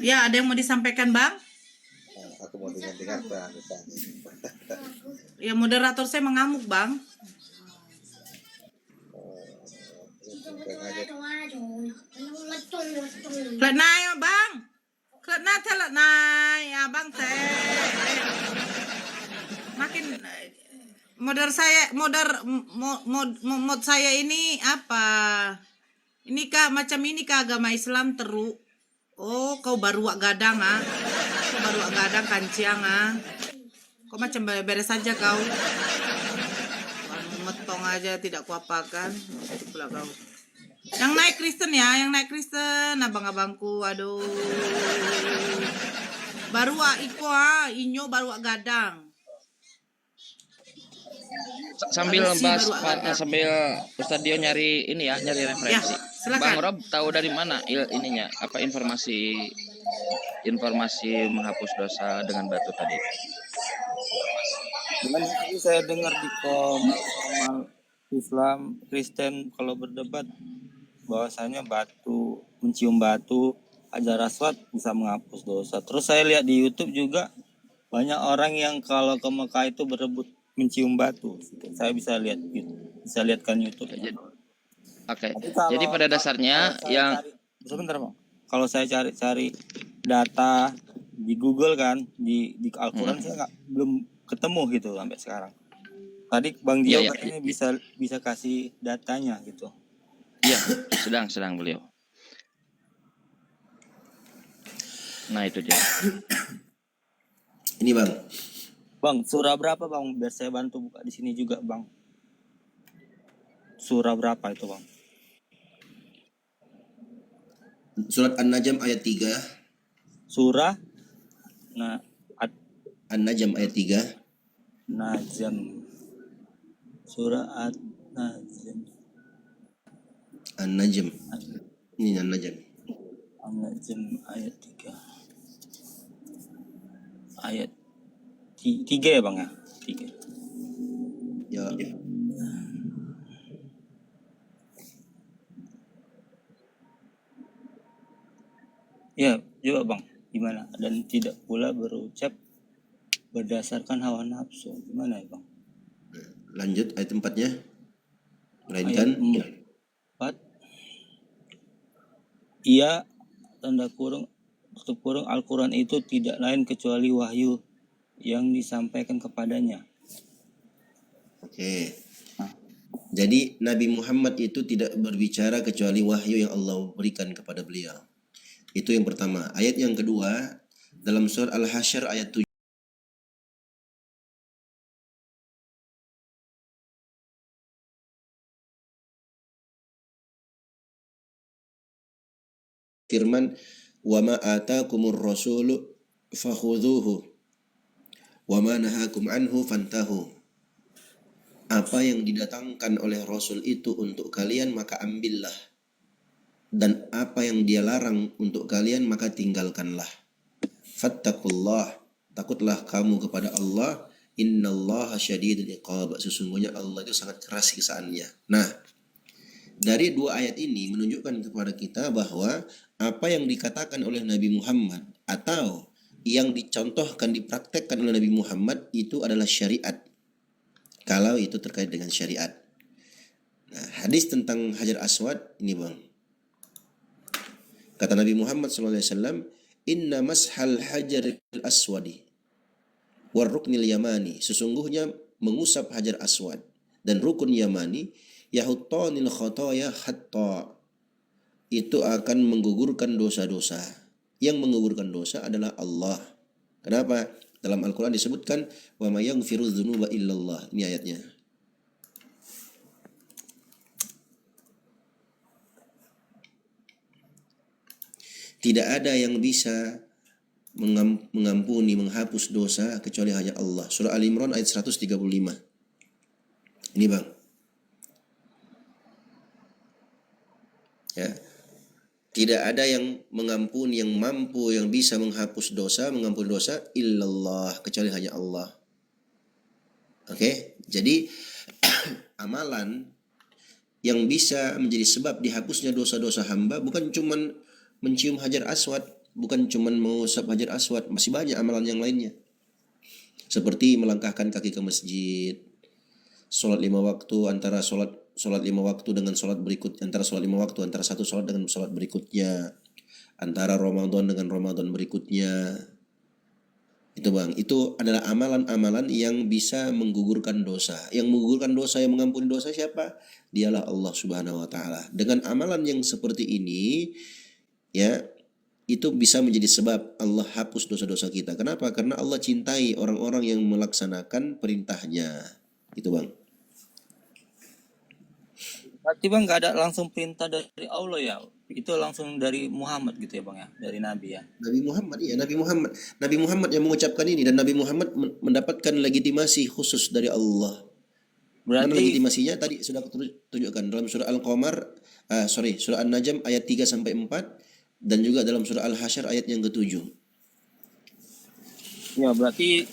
Ya, ada yang mau disampaikan, Bang? Nah, aku mau dengar-dengar. Ya, moderator saya mengamuk, Bang. Klet nai, Bang. Klet nai telat nai, ya, Bang teh. Makin mod saya ini apa? Ini kah macam ini kah agama Islam teruk? Oh, kau baru wak gadang ah. Kau baru wak gadang kanciang ah. Kau macam beres saja kau. Metong aja tidak kuapakan. Itu pula kau. Yang naik Kristen ya, yang naik Kristen abang-abangku. Aduh. Baru wak iko ah, inyo baru wak gadang. Sambil sambil Ustadz Dio nyari ini ya, nyari referensi. Ya, Bang Rob tahu dari mana ininya, apa informasi menghapus dosa dengan batu tadi? Dengan itu saya dengar di formal Islam, Kristen kalau berdebat bahwasanya mencium batu Hajar Aswad bisa menghapus dosa. Terus saya lihat di YouTube juga banyak orang yang kalau ke Mekah itu berebut mencium batu. Saya bisa lihatkan YouTube. Oke. Tapi kalau, Jadi pada dasarnya kalau saya yang cari, sebentar Bang. Kalau saya cari data di Google kan, di Al-Quran saya belum ketemu gitu sampai sekarang. Tadi Bang Dio Iya, katanya bisa kasih datanya gitu. iya, sedang beliau. Nah, itu dia. Ini Bang, Bang, surah berapa Bang? Biar saya bantu buka di sini juga Bang. Surah berapa itu Bang? surat An-Najm ayat 3. Surah An-Najm ayat 3. Najm. Surah An-Najm. An-Najm. Ini An-Najm. An-Najm ayat 3. Ayat 3 ya Bang ya? 3. Ya. Ya, coba Bang. Gimana? Dan tidak pula berucap berdasarkan hawa nafsu. Gimana ya Bang? Lanjut ayat 4-nya. Melainkan Ayat 4. Ia tanda kurung tutup kurung Al-Quran itu tidak lain kecuali wahyu yang disampaikan kepadanya. Oke. Jadi Nabi Muhammad itu tidak berbicara kecuali wahyu yang Allah berikan kepada beliau. Itu yang pertama. Ayat yang kedua dalam surah Al-Hasyr ayat 7. Firman, "Wa ma atakumur rasulu fakhudhuhu wa ma nahakum anhu fantahu." Apa yang didatangkan oleh Rasul itu untuk kalian maka ambillah, dan apa yang dia larang untuk kalian maka tinggalkanlah. Fattaqullah, takutlah kamu kepada Allah. Innallaha syadidul iqab, sesungguhnya Allah itu sangat keras siksaannya. Nah, dari dua ayat ini menunjukkan kepada kita bahwa apa yang dikatakan oleh Nabi Muhammad atau yang dicontohkan, dipraktekkan oleh Nabi Muhammad itu adalah syariat. Kalau itu terkait dengan syariat. Nah, hadis tentang Hajar Aswad ini Bang. Kata Nabi Muhammad SAW, "Inna mashal hajar aswadi war ruknil yamani." Sesungguhnya mengusap Hajar Aswad dan rukun Yamani, yahuttanil khotoya hatta, itu akan menggugurkan dosa-dosa. Yang menggugurkan dosa adalah Allah. Kenapa? Dalam Al-Quran disebutkan, wa may yaghfiru dzunuba illallah. Ini ayatnya. Tidak ada yang bisa mengampuni, menghapus dosa kecuali hanya Allah. Surah Al-Imran ayat 135. Ini Bang. Ya. Tidak ada yang mengampuni, yang mampu, yang bisa menghapus dosa, mengampuni dosa illallah, kecuali hanya Allah. Oke? Jadi amalan yang bisa menjadi sebab dihapusnya dosa-dosa hamba bukan cuman mencium Hajar Aswad, bukan cuman mengusap Hajar Aswad, masih banyak amalan yang lainnya. Seperti melangkahkan kaki ke masjid, sholat 5 waktu, antara sholat 5 waktu dengan sholat berikutnya, antara sholat 5 waktu, antara satu sholat dengan sholat berikutnya, antara Ramadan dengan Ramadan berikutnya. Itu Bang, itu adalah amalan-amalan yang bisa menggugurkan dosa. Yang menggugurkan dosa, yang mengampuni dosa siapa? Dialah Allah Subhanahu wa taala. Dengan amalan yang seperti ini, ya, itu bisa menjadi sebab Allah hapus dosa-dosa kita. Kenapa? Karena Allah cintai orang-orang yang melaksanakan perintahnya. Itu Bang. Berarti Bang nggak ada langsung perintah dari Allah ya? Itu langsung dari Muhammad gitu ya Bang ya? Dari Nabi ya? Nabi Muhammad, iya, Nabi Muhammad yang mengucapkan ini, dan Nabi Muhammad mendapatkan legitimasi khusus dari Allah. Mana legitimasinya tadi sudah tunjukkan dalam surah Al-Qamar, surah An-Najm ayat 3 sampai 4, dan juga dalam surah Al-Hasyr ayat yang ke-7. Ya berarti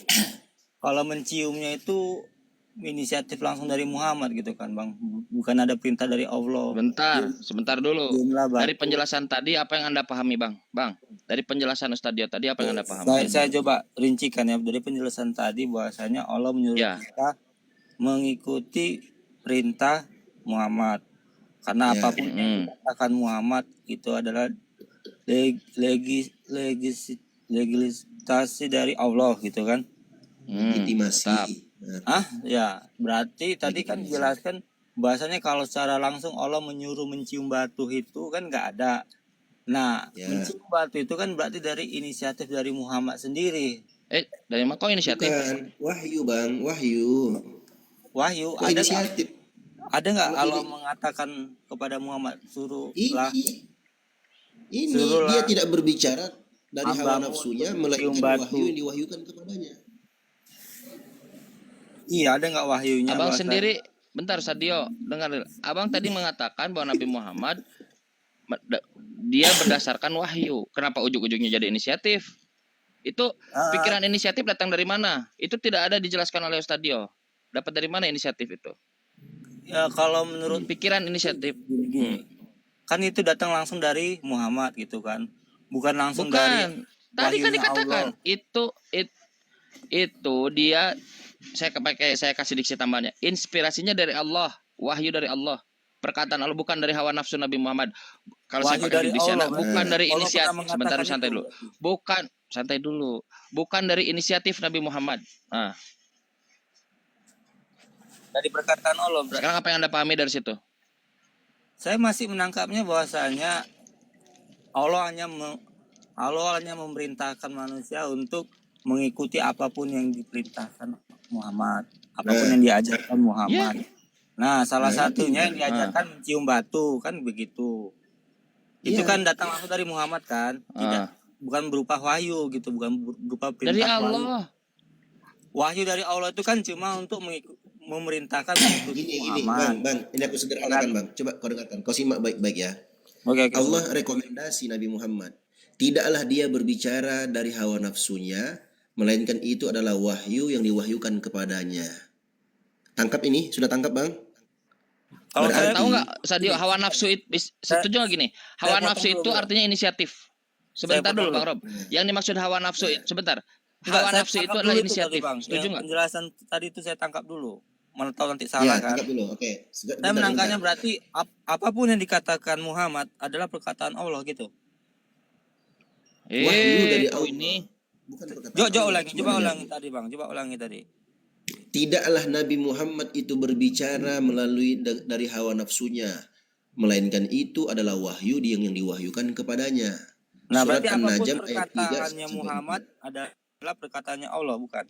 kalau menciumnya itu inisiatif langsung dari Muhammad gitu kan Bang, bukan ada perintah dari Allah. Sebentar dulu. Dari penjelasan tadi apa yang Anda pahami Bang? Dari penjelasan Ustaz Dio tadi apa yang Anda pahami? Saya coba rincikan ya. Dari penjelasan tadi bahwasanya Allah menyuruh kita mengikuti perintah Muhammad. Karena Ya. apapun yang dikatakan Muhammad itu adalah legislasi dari Allah gitu kan. Legitimasi. Ya, berarti tadi kan dijelaskan bahasanya kalau secara langsung Allah menyuruh mencium batu itu kan nggak ada. Nah, Ya. mencium batu itu kan berarti dari inisiatif dari Muhammad sendiri. Dari mana kok inisiatif? Bukan, wahyu bang, wahyu. Wahyu Kok inisiatif? ada nggak Kalau Allah ini- mengatakan kepada Muhammad suruhlah Ini Suruhlah dia tidak berbicara dari hawa hambamu nafsunya, untuk mencium melainkan batu. wahyu yang diwahyukan kepadanya. Iya, ada nggak wahyunya? Abang bahasa- sendiri, bentar Sadio, dengar dulu. Abang tadi mengatakan bahwa Nabi Muhammad dia berdasarkan wahyu. Kenapa ujung-ujungnya jadi inisiatif? Itu pikiran inisiatif datang dari mana? Itu tidak ada dijelaskan oleh Ustadio. Dapat dari mana inisiatif itu? Ya kalau menurut pikiran inisiatif, gini, kan itu datang langsung dari Muhammad gitu kan, bukan langsung dari bukan. Tadi kan wahyunya dikatakan Allah. itu dia saya kasih diksi tambahannya. Inspirasinya dari Allah, wahyu dari Allah. Perkataan Allah bukan dari hawa nafsu Nabi Muhammad. Kalau saya Wahyu pakai dari diksi Allah, anak, bukan dari Allah inisiatif. pernah Sebentar mengatakan santai itu, dulu. Santai dulu. Bukan dari inisiatif Nabi Muhammad. Nah, dari perkataan Allah. sekarang apa yang Anda pahami dari situ? Saya masih menangkapnya bahwasanya Allah hanya memerintahkan manusia untuk mengikuti apapun yang diperintahkan Muhammad, apapun yang diajarkan Muhammad. Nah, salah satunya yang diajarkan mencium batu, kan begitu. Itu kan datang langsung dari Muhammad kan, bukan berupa wahyu gitu, bukan berupa perintah Dari wahyu. Allah. Wahyu dari Allah itu kan cuma untuk memerintahkan mengikuti Ini Muhammad. bang, ini aku sederhanakan bang. Coba kau dengarkan, kau simak baik-baik ya. Oke. Allah rekomendasi Nabi Muhammad. Tidaklah dia berbicara dari hawa nafsunya, melainkan itu adalah wahyu yang diwahyukan kepadanya. Tangkap ini, sudah tangkap bang? Kalau saya tahu nggak, Sadio, hawa nafsu itu setuju nggak gini? Hawa nafsu itu artinya inisiatif. Sebentar dulu Bang Rob. Yang dimaksud hawa nafsu sebentar. Hawa nafsu itu adalah inisiatif. Setuju nggak? Penjelasan tadi itu saya tangkap dulu. Mana tahu nanti salah kan? Tangkap dulu. Oke. Saya menangkapnya berarti apapun yang dikatakan Muhammad adalah perkataan Allah gitu. Wahyu dari Allah. Ini. Coba ulangi tadi Bang. Coba ulangi tadi. Tidaklah Nabi Muhammad itu berbicara melalui dari hawa nafsunya, melainkan itu adalah wahyu yang diwahyukan kepadanya. Nah, Surat berarti apapun An-Najm ayat 3 perkataannya Muhammad adalah perkataannya Allah, bukan?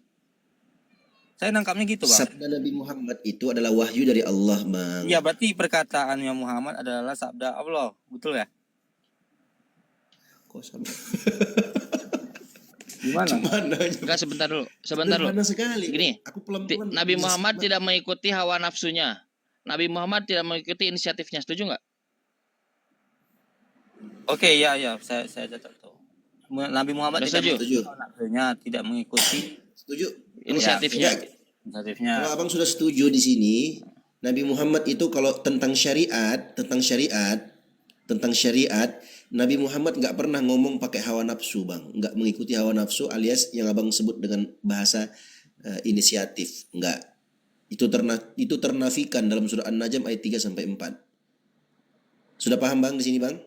Saya nangkapnya gitu, Bang. Sabda Nabi Muhammad itu adalah wahyu dari Allah, Bang. Ya, berarti perkataannya Muhammad adalah sabda Allah, betul ya? Kok sama? Gimana? Enggak, sebentar dulu. Sederhana sekali. Gini, aku pelan-pelan Nabi Muhammad tidak mengikuti hawa nafsunya. Nabi Muhammad tidak mengikuti inisiatifnya. Setuju nggak? Oke, ya, saya catat tuh. Nabi Muhammad tidak setuju. mengikuti nafsunya, tidak mengikuti inisiatifnya. Inisiatifnya. Kalau abang sudah setuju di sini, Nabi Muhammad itu kalau tentang syariat, Nabi Muhammad nggak pernah ngomong pakai hawa nafsu, bang. Nggak mengikuti hawa nafsu alias yang abang sebut dengan bahasa inisiatif, nggak. Itu ternafikan dalam surah An-Najm ayat 3 sampai 4. Sudah paham bang di sini, bang?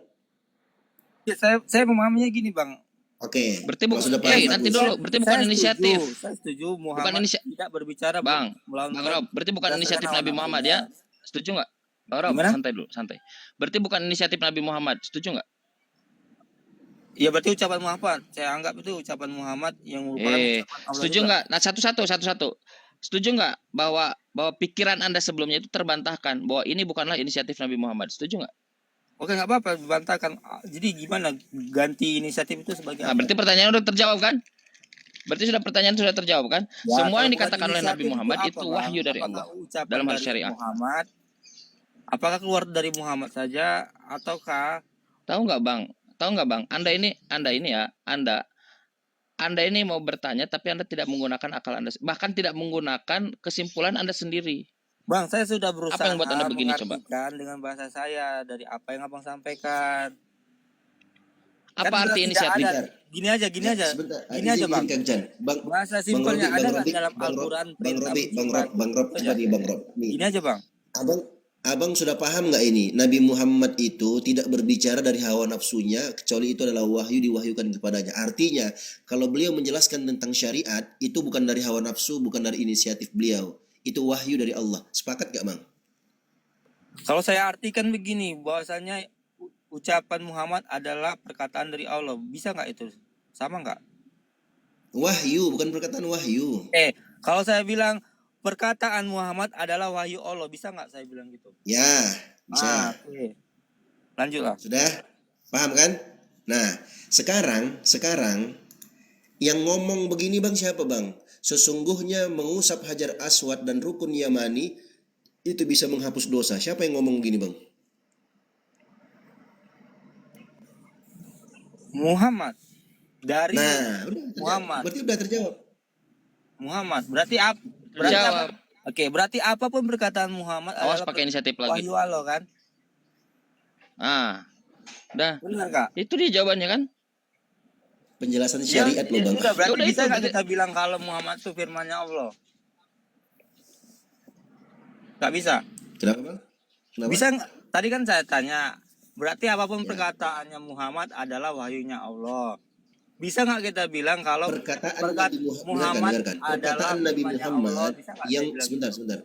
Ya, saya memahaminya gini, Bang. Oke. Berarti kalau sudah paham, nanti bagus. dulu. Berarti bukan inisiatif. Saya setuju Muhammad tidak berbicara, Bang Rob, berarti bukan inisiatif Nabi Muhammad ya? Setuju nggak? Bang Rob, santai dulu, santai. Berarti bukan inisiatif Nabi Muhammad, setuju nggak? Ya berarti ucapan Muhammad. Saya anggap itu ucapan Muhammad yang merupakan ucapan Allah setuju juga. nggak? Nah, satu-satu. Setuju nggak bahwa pikiran Anda sebelumnya itu terbantahkan bahwa ini bukanlah inisiatif Nabi Muhammad? Setuju nggak? Oke, nggak apa-apa, dibantahkan. Jadi gimana ganti inisiatif itu sebagai Nah, berarti pertanyaan udah terjawab kan? Berarti pertanyaan sudah terjawab kan? Ya, Semua yang kalau dikatakan oleh Nabi inisiatif Muhammad apa, itu Bang? wahyu dari Apakah Allah ucapan dalam hal dari syariat. Muhammad, apakah keluar dari Muhammad saja ataukah Tahu nggak Bang? Anda ini mau bertanya tapi Anda tidak menggunakan akal Anda, bahkan tidak menggunakan kesimpulan Anda sendiri. Bang, saya sudah berusaha Apa yang buat Anda begini, coba? mengartikan dengan bahasa saya dari apa yang Abang sampaikan. Apa Kan arti tidak inisiatif? ada. Gini aja, Sebentar, gini aja bang. Kang Chan. Bahasa simpelnya ada nggak dalam Bang Rob, Al-Quran Bang perintah Robi, berjihad? Bang Rob, Itu aja. coba nih Bang Rob. Nih, Gini aja bang. abang sudah paham nggak ini? Nabi Muhammad itu tidak berbicara dari hawa nafsunya, kecuali itu adalah wahyu diwahyukan kepadanya. Artinya, kalau beliau menjelaskan tentang syariat, itu bukan dari hawa nafsu, bukan dari inisiatif beliau. Itu wahyu dari Allah. Sepakat gak bang? Kalau saya artikan begini, bahwasanya ucapan Muhammad adalah perkataan dari Allah. Bisa nggak itu? Sama nggak? Wahyu, bukan perkataan wahyu. Kalau saya bilang perkataan Muhammad adalah wahyu Allah, bisa nggak saya bilang gitu? Ya, bisa. Oke. Lanjutlah. Sudah? Paham kan? Nah, sekarang yang ngomong begini bang siapa bang? Sesungguhnya mengusap Hajar Aswad dan Rukun Yamani itu bisa menghapus dosa. Siapa yang ngomong begini bang? Muhammad. Dari Nah, udah Muhammad. Berarti udah terjawab. Muhammad. Berarti apa? Jawab. Oke, berarti apapun perkataan Muhammad Awas adalah pakai inisiatif lagi. wahyu Allah kan? Dah. Benar kak? Itu dia jawabannya kan? Penjelasan syariat loh bang. Berarti Udah, bisa itu nggak berarti- kita bilang kalau Muhammad itu firmannya Allah? Nggak bisa. Kenapa bang? Kenapa? Bisa nggak? Tadi kan saya tanya, berarti apapun perkataannya Muhammad adalah wahyunya Allah. Bisa nggak kita bilang kalau Perkataan perkat- Nabi Muhammad dengarkan. adalah Perkataan Nabi firmannya Allah, Muhammad bisa nggak yang saya bilang gitu?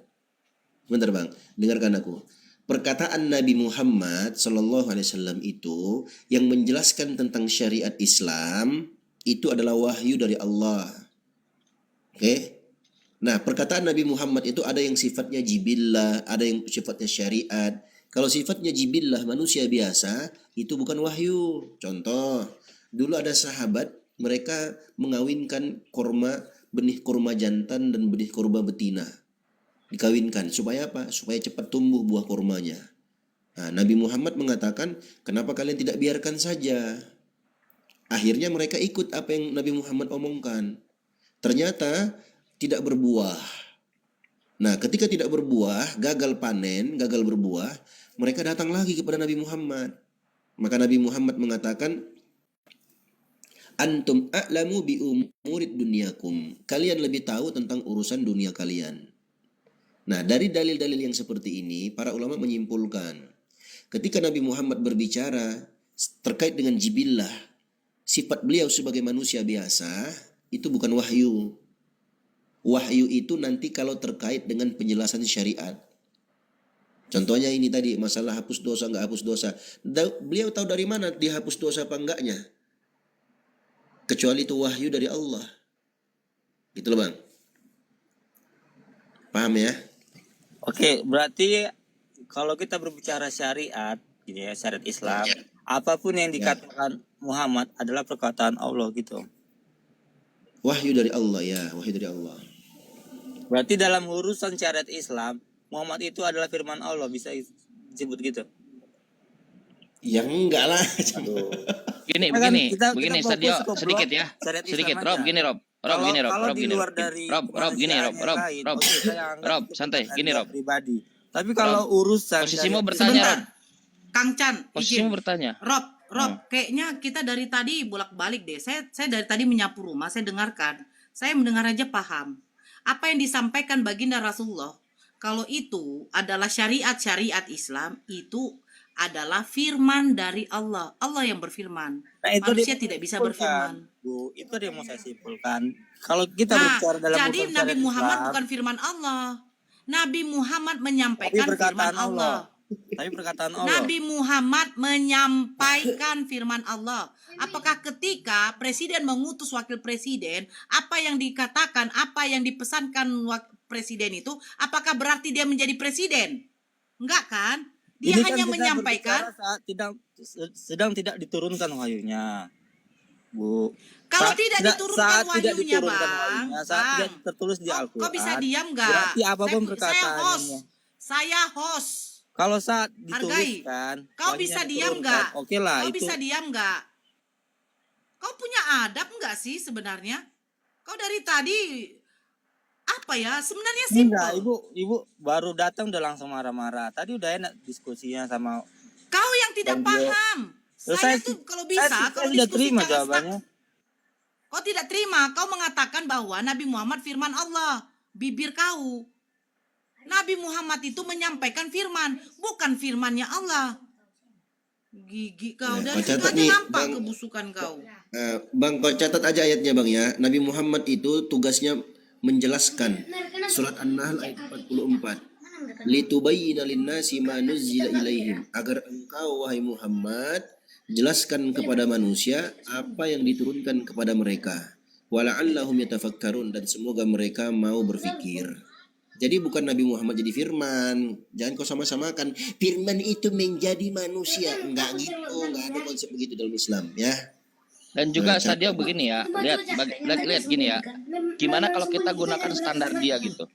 sebentar bang, dengarkan aku. Perkataan Nabi Muhammad Sallallahu Alaihi Wasallam itu yang menjelaskan tentang syariat Islam itu adalah wahyu dari Allah. Oke? Nah, perkataan Nabi Muhammad itu ada yang sifatnya jibillah, ada yang sifatnya syariat. Kalau sifatnya jibillah manusia biasa itu bukan wahyu. Contoh, dulu ada sahabat mereka mengawinkan benih kurma jantan dan benih kurma betina. Dikawinkan supaya apa? Supaya cepat tumbuh buah kurmanya. Nah, Nabi Muhammad mengatakan, kenapa kalian tidak biarkan saja? Akhirnya mereka ikut apa yang Nabi Muhammad omongkan. Ternyata tidak berbuah. Nah, ketika tidak berbuah, gagal panen, gagal berbuah, mereka datang lagi kepada Nabi Muhammad. Maka Nabi Muhammad mengatakan, antum a'lamu bi umurid dunyakum. Kalian lebih tahu tentang urusan dunia kalian. Nah, dari dalil-dalil yang seperti ini, para ulama menyimpulkan, ketika Nabi Muhammad berbicara terkait dengan jibillah, sifat beliau sebagai manusia biasa, itu bukan wahyu. Wahyu itu nanti kalau terkait dengan penjelasan syariat. Contohnya ini tadi, masalah hapus dosa nggak hapus dosa. Beliau tahu dari mana dihapus dosa apa enggaknya. Kecuali itu wahyu dari Allah. Gitu loh bang. Paham ya? Oke, berarti kalau kita berbicara syariat, gitu ya, syariat Islam, apapun yang dikatakan Muhammad adalah perkataan Allah gitu. Wahyu dari Allah ya, wahyu dari Allah. Berarti dalam urusan syariat Islam, Muhammad itu adalah firman Allah, bisa disebut gitu. Ya enggak lah. Gini, Kan begini, kita begini, fokus Sadio, ke sedikit ya, syariat sedikit. Islam Rob, aja. gini Rob, Kalau di gini luar Rob, dari Rob, gini Rob, kemanusiaan yang lain, oke, saya anggap Rob, itu santai, perkataan gini dia Rob. pribadi. Tapi kalau urusan Posisimu syariat bertanya, Sebentar. Rob. Kang Chan, Posisimu izin. bertanya. Rob, kayaknya kita dari tadi bolak-balik deh. Saya dari tadi menyapu rumah, saya dengarkan. Saya mendengar aja paham. Apa yang disampaikan baginda Rasulullah, kalau itu adalah syariat Islam, itu adalah firman dari Allah. Allah yang berfirman. Nah, itu Manusia dia tidak bisa simpulkan, berfirman. Bu, itu dia yang mau saya simpulkan. Kalau kita Nah, bicara dalam jadi urusan Nabi syariat Muhammad Islam, bukan firman Allah. Nabi Muhammad tapi menyampaikan perkataan firman Allah. Tapi perkataan Allah. Nabi Muhammad menyampaikan firman Allah. Apakah ketika presiden mengutus wakil presiden, apa yang dikatakan, apa yang dipesankan presiden itu, apakah berarti dia menjadi presiden? Enggak kan? Dia Ini kan hanya kita menyampaikan. berbicara saat sedang tidak diturunkan wahyunya, Bu. Kalau Saat tidak diturunkan saat tidak wahyunya, diturunkan Bang. wahyunya, saat Bang. tidak tertulis di Al-Quran. Kok bisa diam nggak? Berarti apapun Saya perkataannya. Saya host. Kalau saat Hargai. dituliskan, Kau wahyunya bisa diam diturunkan, nggak? Oke lah, Kau itu. bisa diam nggak? Kau punya adab nggak sih sebenarnya? Kau dari tadi apa ya? Sebenarnya Enggak, simpel. ibu baru datang udah langsung marah-marah. Tadi udah enak diskusinya sama Kau yang tidak Bang Dio. paham. Saya tuh kalau bisa, saya kalau sudah diskusi terima jangan jawabannya. kau tidak terima, kau mengatakan bahwa Nabi Muhammad firman Allah, bibir kau. Nabi Muhammad itu menyampaikan firman, bukan firmannya Allah. Gigi kau, Nah, dari kau situ catat aja nih, nampak Bang. kebusukan kau. Bang, kau catat aja ayatnya Bang ya. Nabi Muhammad itu tugasnya menjelaskan. Surat An-Nahl ayat 44. Litubayyina linnasi ma nuzzila ilaihim. Agar engkau wahai Muhammad jelaskan kepada manusia apa yang diturunkan kepada mereka. Wala'allahum yatafakkarun, dan semoga mereka mau berfikir. Jadi bukan Nabi Muhammad jadi firman. Jangan kau sama-samakan. Firman itu menjadi manusia. Enggak gitu, enggak ada konsep begitu dalam Islam ya. Dan juga Sadio begini ya, lihat gini ya. Gimana kalau kita gunakan standar dia gitu?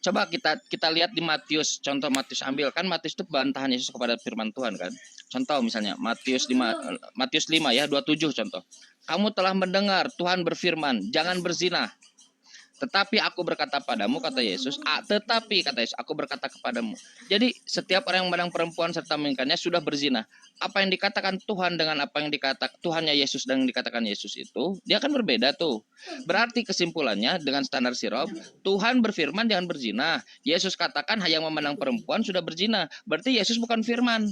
Coba kita lihat di Matius, contoh Matius ambil kan Matius itu bantahan Yesus kepada firman Tuhan kan. Contoh misalnya Matius 5 ya 27 contoh. Kamu telah mendengar Tuhan berfirman, jangan berzina. Tetapi aku berkata padamu, kata Yesus, tetapi kata Yesus, aku berkata kepadamu. Jadi setiap orang yang memandang perempuan serta menginginkannya sudah berzina. Apa yang dikatakan Tuhan dengan apa yang dikatakan Tuhannya Yesus dan yang dikatakan Yesus itu, dia kan berbeda tuh. Berarti kesimpulannya dengan standar sirob, Tuhan berfirman jangan berzina. Yesus katakan yang memandang perempuan sudah berzina. Berarti Yesus bukan firman.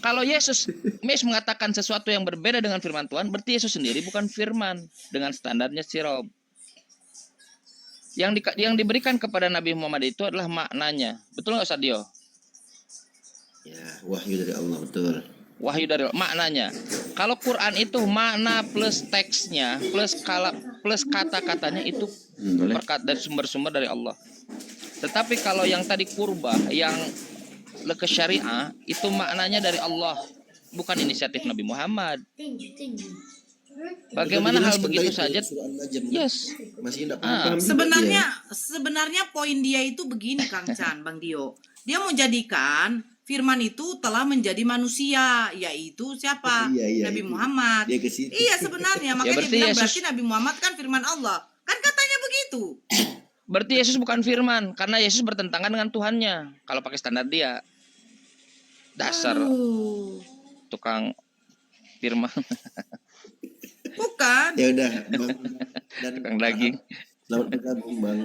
Kalau Yesus mengatakan sesuatu yang berbeda dengan firman Tuhan, berarti Yesus sendiri bukan firman dengan standarnya sirob. Yang diberikan kepada Nabi Muhammad itu adalah maknanya. Betul nggak Sadio? Ya, wahyu dari Allah, betul. Wahyu dari Allah, maknanya. Kalau Quran itu makna plus teksnya, plus kata-katanya itu dari sumber-sumber dari Allah. Tetapi kalau yang tadi kurba, yang ke syariah itu maknanya dari Allah, bukan inisiatif Nabi Muhammad. Bagaimana hal begitu saja? Yes. Sebenarnya poin dia itu begini Kang Chan, Bang Dio. Dia mau jadikan firman itu telah menjadi manusia, yaitu siapa? Nabi Muhammad. Iya sebenarnya, makanya dia bilang berarti Nabi Muhammad kan firman Allah. Kan katanya begitu. Berarti Yesus bukan firman, karena Yesus bertentangan dengan Tuhannya. Kalau pakai standar dia. Dasar tukang firman. Bukan. Ya udah, Bang. Dan tukang daging. Selamat bergabung, Bang.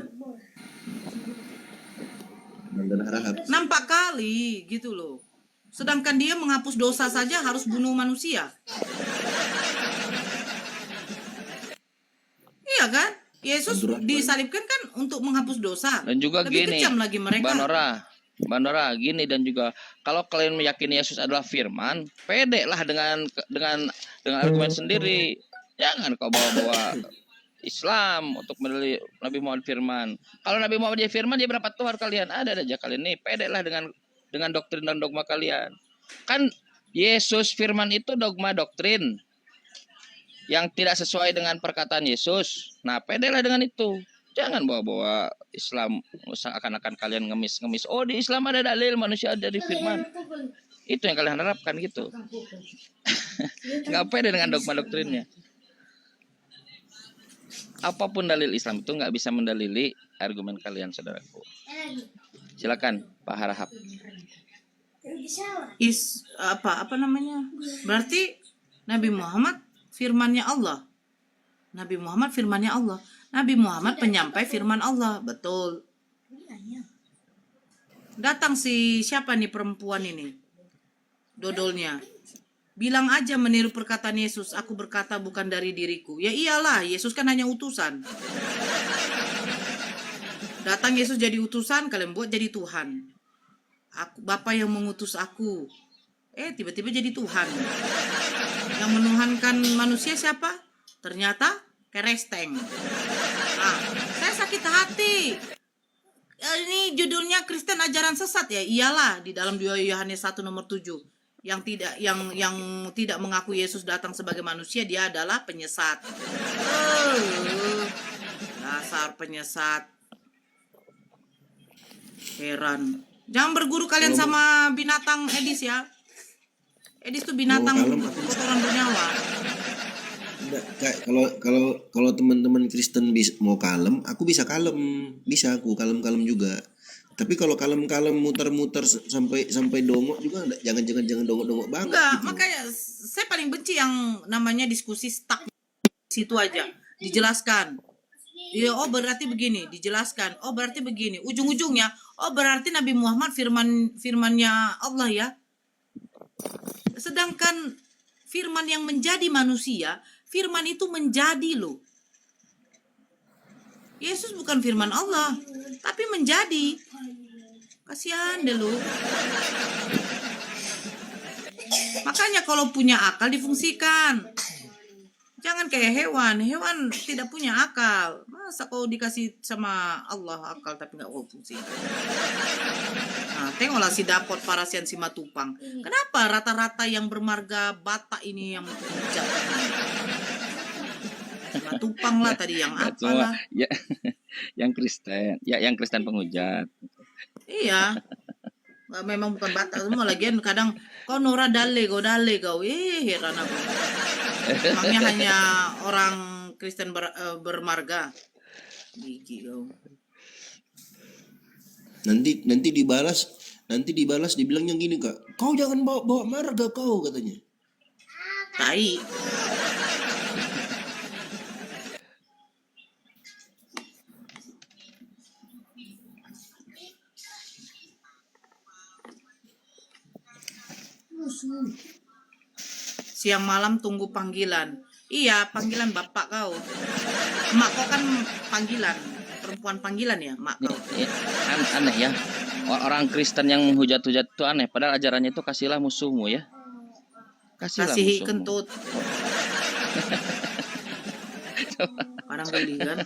Dan harap. Nampak kali gitu loh. Sedangkan dia menghapus dosa saja harus bunuh manusia. Iya kan? Yesus disalibkan kan untuk menghapus dosa. Dan juga lebih gini, kejam lagi mereka. Bandora gini, dan juga kalau kalian meyakini Yesus adalah firman, pede lah dengan argumen sendiri. Jangan kau bawa-bawa Islam untuk menilai Nabi Muhammad firman. Kalau Nabi Muhammad dia firman, dia berapa Tuhan kalian? Ada aja kalian nih, pede lah dengan doktrin dan dogma kalian. Kan Yesus firman itu dogma doktrin yang tidak sesuai dengan perkataan Yesus. Nah, pede lah dengan itu. Jangan bawa-bawa Islam seakan-akan kalian ngemis-ngemis. Oh, di Islam ada dalil manusia ada di firman. Itu yang kalian harapkan gitu. Nggak pede dengan dogma doktrinnya. Apapun dalil Islam itu nggak bisa mendalili argumen kalian, saudaraku. Silakan, Pak Harahap. Apa namanya? Berarti Nabi Muhammad firmannya Allah. Nabi Muhammad firmannya Allah. Nabi Muhammad penyampai firman Allah, betul. Datang si siapa nih perempuan ini? Dodolnya. Bilang aja meniru perkataan Yesus, aku berkata bukan dari diriku. Ya iyalah, Yesus kan hanya utusan. Datang Yesus jadi utusan, kalian buat jadi Tuhan. Aku, Bapa yang mengutus aku. Tiba-tiba jadi Tuhan. Yang menuhankan manusia siapa? Ternyata keresteng. Nah, saya sakit hati. Ini judulnya Kristen ajaran sesat ya. Iyalah, di dalam 2 Yohanes 1 nomor 7. Yang tidak mengaku Yesus datang sebagai manusia, dia adalah penyesat. Dasar penyesat. Heran. Jangan berguru kalian sama binatang Edis ya. Edis tuh binatang kotoran bernyawa. Kalau teman-teman Kristen mau kalem, aku bisa kalem, aku kalem juga. Tapi kalau kalem-kalem muter-muter sampai dongok juga jangan dongok-dongok banget Enggak, gitu. makanya saya paling benci yang namanya diskusi stuck situ aja. Dijelaskan. Ya, oh berarti begini, dijelaskan. Oh berarti begini. Ujung-ujungnya, oh berarti Nabi Muhammad firmannya Allah ya. Sedangkan firman yang menjadi manusia, firman itu menjadi loh. Yesus bukan firman Allah, tapi menjadi. Kasihan deh lu. Makanya kalau punya akal difungsikan. Jangan kayak hewan. Hewan tidak punya akal. Masa kau dikasih sama Allah akal tapi nggak kau fungsikan. Nah, tengoklah si Dapot Parasian Simatupang. Kenapa rata-rata yang bermarga Batak ini yang bijak? Simatupang lah tadi yang Nggak apalah. semua ya yang Kristen, ya yang Kristen penghujat. Iya. Nggak, memang bukan Batak semua. Lagian kadang kau Nora dale kau. Heran aku. Emangnya hanya orang Kristen bermarga. Gigi kau. Nanti dibalas dibilangnya gini, Kak. Kau jangan bawa marga kau, katanya. Tai. Siang malam tunggu panggilan. Iya, panggilan bapak kau. Emak kau kan panggilan. Perempuan panggilan ya, emak kau. Aneh ya. Orang Kristen yang menghujat-hujat itu aneh. Padahal ajarannya itu kasihlah musuhmu ya. Kasihlah Kasihi musuhmu. kentut. Kadang geli kan.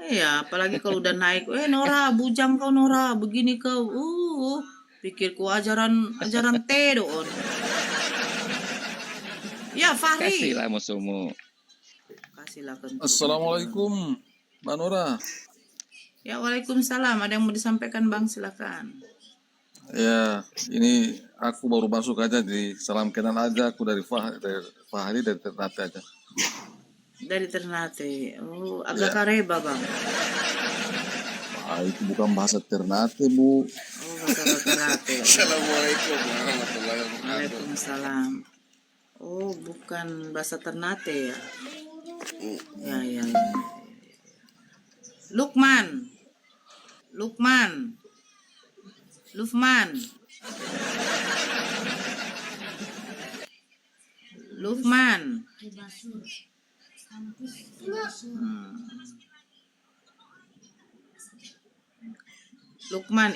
Iya, apalagi kalau udah naik. Nora, bujang kau Nora. Begini kau. Pikirku ajaran Tedon. Ya, Fahri. Kasihlah musuhmu. Kasihlah kentut. Assalamualaikum, Mbak Nora. Ya, waalaikumsalam. Ada yang mau disampaikan Bang? Silakan. Ya, ini aku baru masuk aja di salam kenal aja. Aku dari Fahri dari Ternate aja. Dari Ternate. Oh, agak Ya. kareba Bang. Ah, itu bukan bahasa Ternate, Bu. Oh, bahasa Ternate. Assalamualaikum warahmatullahi wabarakatuh. Waalaikumsalam. Oh, bukan bahasa Ternate ya? Ya. Lukman. Lukman,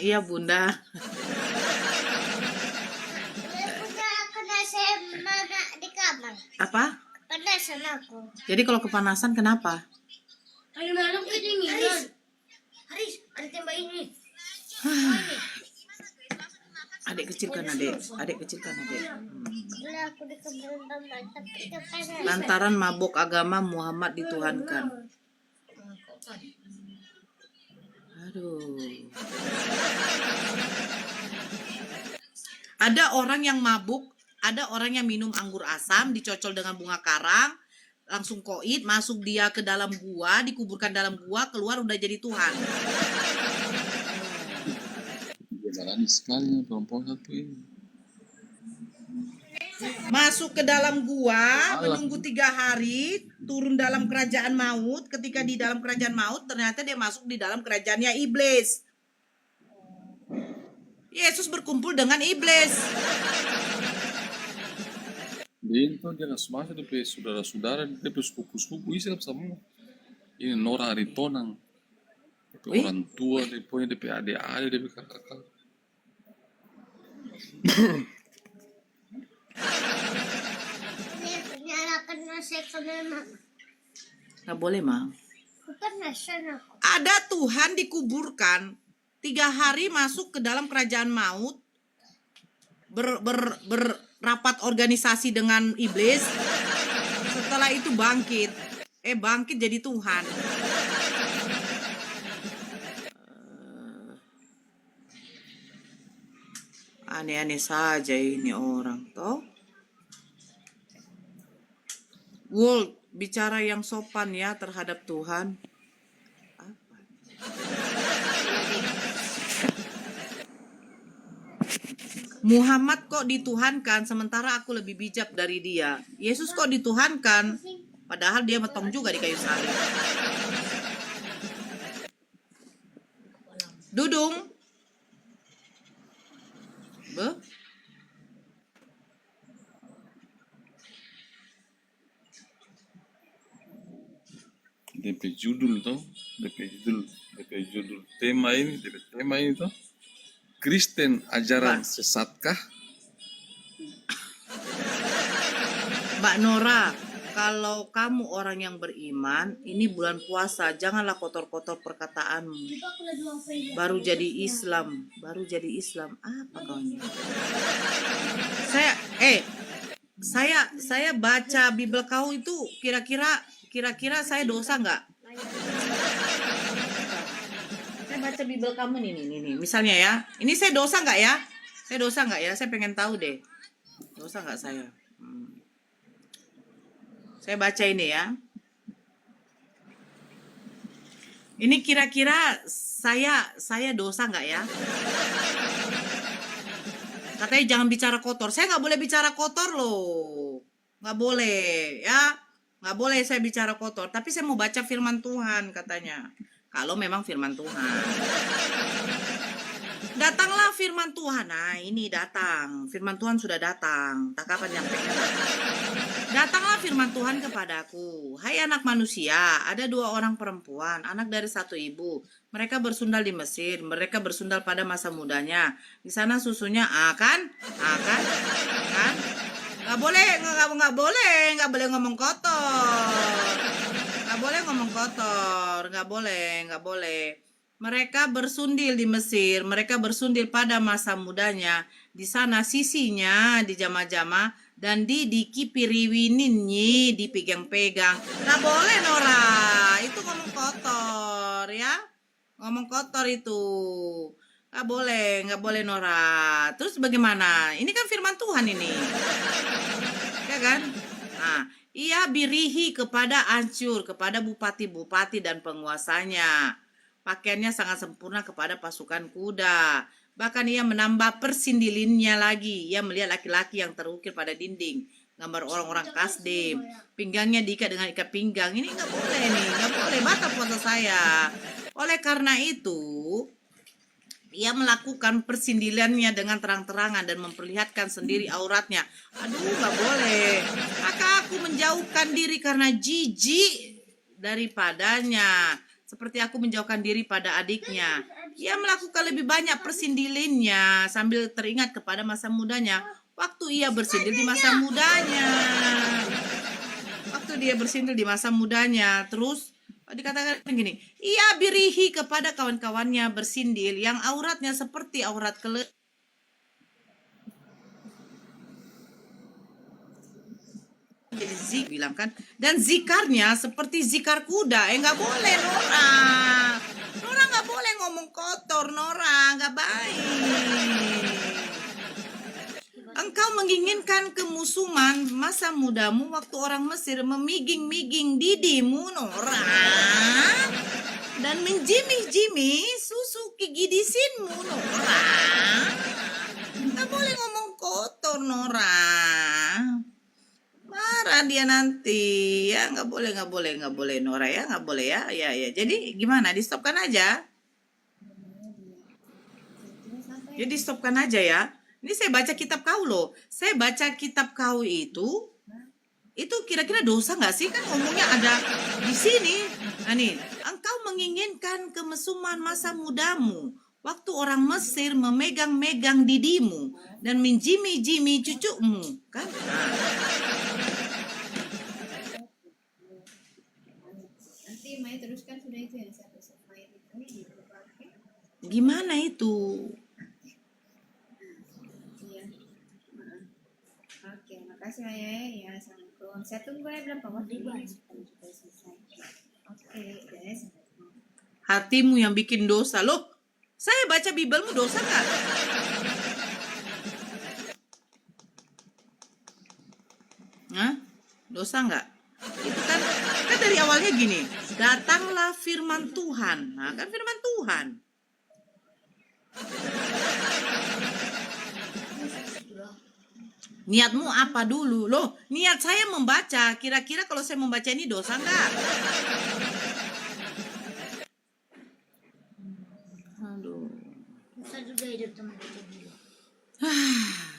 iya Bunda. Kena saya mana di kamar. Apa? Penasan aku. Jadi kalau kepanasan kenapa? Tadi malam kedinginan. Haris, ada tembak ini. Adik kecil kan adek. Lah aku di kamar mama tapi kepanasan. Lantaran mabuk agama Muhammad dituhankan. Aduh. Ada orang yang mabuk, ada orang yang minum anggur asam, dicocol dengan bunga karang, langsung koid, masuk dia ke dalam gua, dikuburkan dalam gua, keluar udah jadi Tuhan. Berani sekali perempuan satu ini. Masuk ke dalam gua, menunggu 3 hari, turun dalam kerajaan maut. Ketika di dalam kerajaan maut, ternyata dia masuk di dalam kerajaannya iblis. Yesus berkumpul dengan iblis. Itu jangan semasa DP saudara-saudara, DP sepupu-sepupu Islam semua. Ini Nora Aritonang. DP orang tua, DP adik-adik, DP kakak-kakak. Nyalakan nasi kenapa? Nggak boleh, Mang. Kepanasan aku. Ada Tuhan dikuburkan 3 hari masuk ke dalam kerajaan maut, berapat organisasi dengan iblis. Setelah itu bangkit jadi Tuhan. Aneh-aneh saja ini orang toh. World, bicara yang sopan ya terhadap Tuhan. Muhammad kok dituhankan sementara aku lebih bijak dari dia. Yesus kok dituhankan padahal dia metong juga di kayu salib. Dudung. Be? DP judul toh, DP judul tema ini toh, Kristen ajaran sesatkah? Mbak Nora, kalau kamu orang yang beriman, ini bulan puasa, janganlah kotor-kotor perkataanmu. Baru jadi Islam. Apa kau ini? Saya baca Bible kau itu kira-kira saya dosa nggak? Saya baca Bible kamu nih. Misalnya ya, ini saya dosa nggak ya? Saya pengen tahu deh. Dosa nggak saya? Saya baca ini ya. Ini kira-kira saya dosa nggak ya? Katanya jangan bicara kotor. Saya nggak boleh bicara kotor loh. Nggak boleh ya. Nggak boleh saya bicara kotor. Tapi saya mau baca firman Tuhan katanya. Kalau memang firman Tuhan. Datanglah firman Tuhan. Nah ini datang. Firman Tuhan sudah datang. Tak kapan nyampe. Datanglah firman Tuhan kepadaku. Hai anak manusia, ada 2 orang perempuan, anak dari satu ibu. Mereka bersundal di Mesir. Mereka bersundal pada masa mudanya. Di sana susunya kan? Nggak boleh ngomong kotor. Nggak boleh. Mereka bersundil di Mesir. Mereka bersundil pada masa mudanya. Di sana sisinya dijama-jama dan dikipiriwininnya dipegang-pegang. Nggak boleh Nora, itu ngomong kotor ya, ngomong kotor itu nggak boleh Nora. Terus bagaimana? Ini kan firman Tuhan ini, ya kan? Nah, ia birihi kepada Asyur, kepada bupati-bupati dan penguasanya. Pakaiannya sangat sempurna kepada pasukan kuda. Bahkan ia menambah persindilinnya lagi. Ia melihat laki-laki yang terukir pada dinding. Gambar orang-orang Kasdim. Pinggangnya diikat dengan ikat pinggang. Ini nggak boleh, batal puasa saya. Oleh karena itu, ia melakukan persindilannya dengan terang-terangan dan memperlihatkan sendiri auratnya. Aduh, nggak boleh. Maka aku menjauhkan diri karena jijik daripadanya. Seperti aku menjauhkan diri pada adiknya. Ia melakukan lebih banyak persindilinnya sambil teringat kepada masa mudanya. Waktu ia bersindil di masa mudanya. Terus dikatakan gini. Ia birihi kepada kawan-kawannya bersindil yang auratnya seperti aurat Zik bilang kan, dan zikarnya seperti zikar kuda. Nggak boleh Nora nggak boleh ngomong kotor Nora, nggak baik. Engkau menginginkan kemusuhan masa mudamu waktu orang Mesir memiging-miging didimu Nora, dan menjimih-jimih susu gigidisinmu Nora. Nggak boleh ngomong kotor Nora. Marah dia nanti ya, nggak boleh Nora ya, nggak boleh ya. Jadi gimana, di stopkan aja ya. Ini saya baca kitab kau loh, saya baca kitab kau itu kira-kira dosa nggak sih? Kan ngomongnya ada di sini. Nah nih, engkau menginginkan kemesuman masa mudamu waktu orang Mesir memegang-megang didimu dan menjimi-jimi cucumu kan. Teruskan sudah itu yang saya gimana itu? Iya. Oke, makasih Ayah ya. Assalamualaikum. Saya tunggu ya berapa waktu ini sudah selesai. Oke, ya. Hatimu yang bikin dosa loh. Saya baca Bibelmu dosa nggak? Dosa nggak? Itu kan dari awalnya gini, datanglah firman Tuhan. Nah kan firman Tuhan. Niatmu apa dulu? Loh, niat saya membaca. Kira-kira kalau saya membaca ini dosa enggak? Aduh. Bisa juga hidup teman-teman.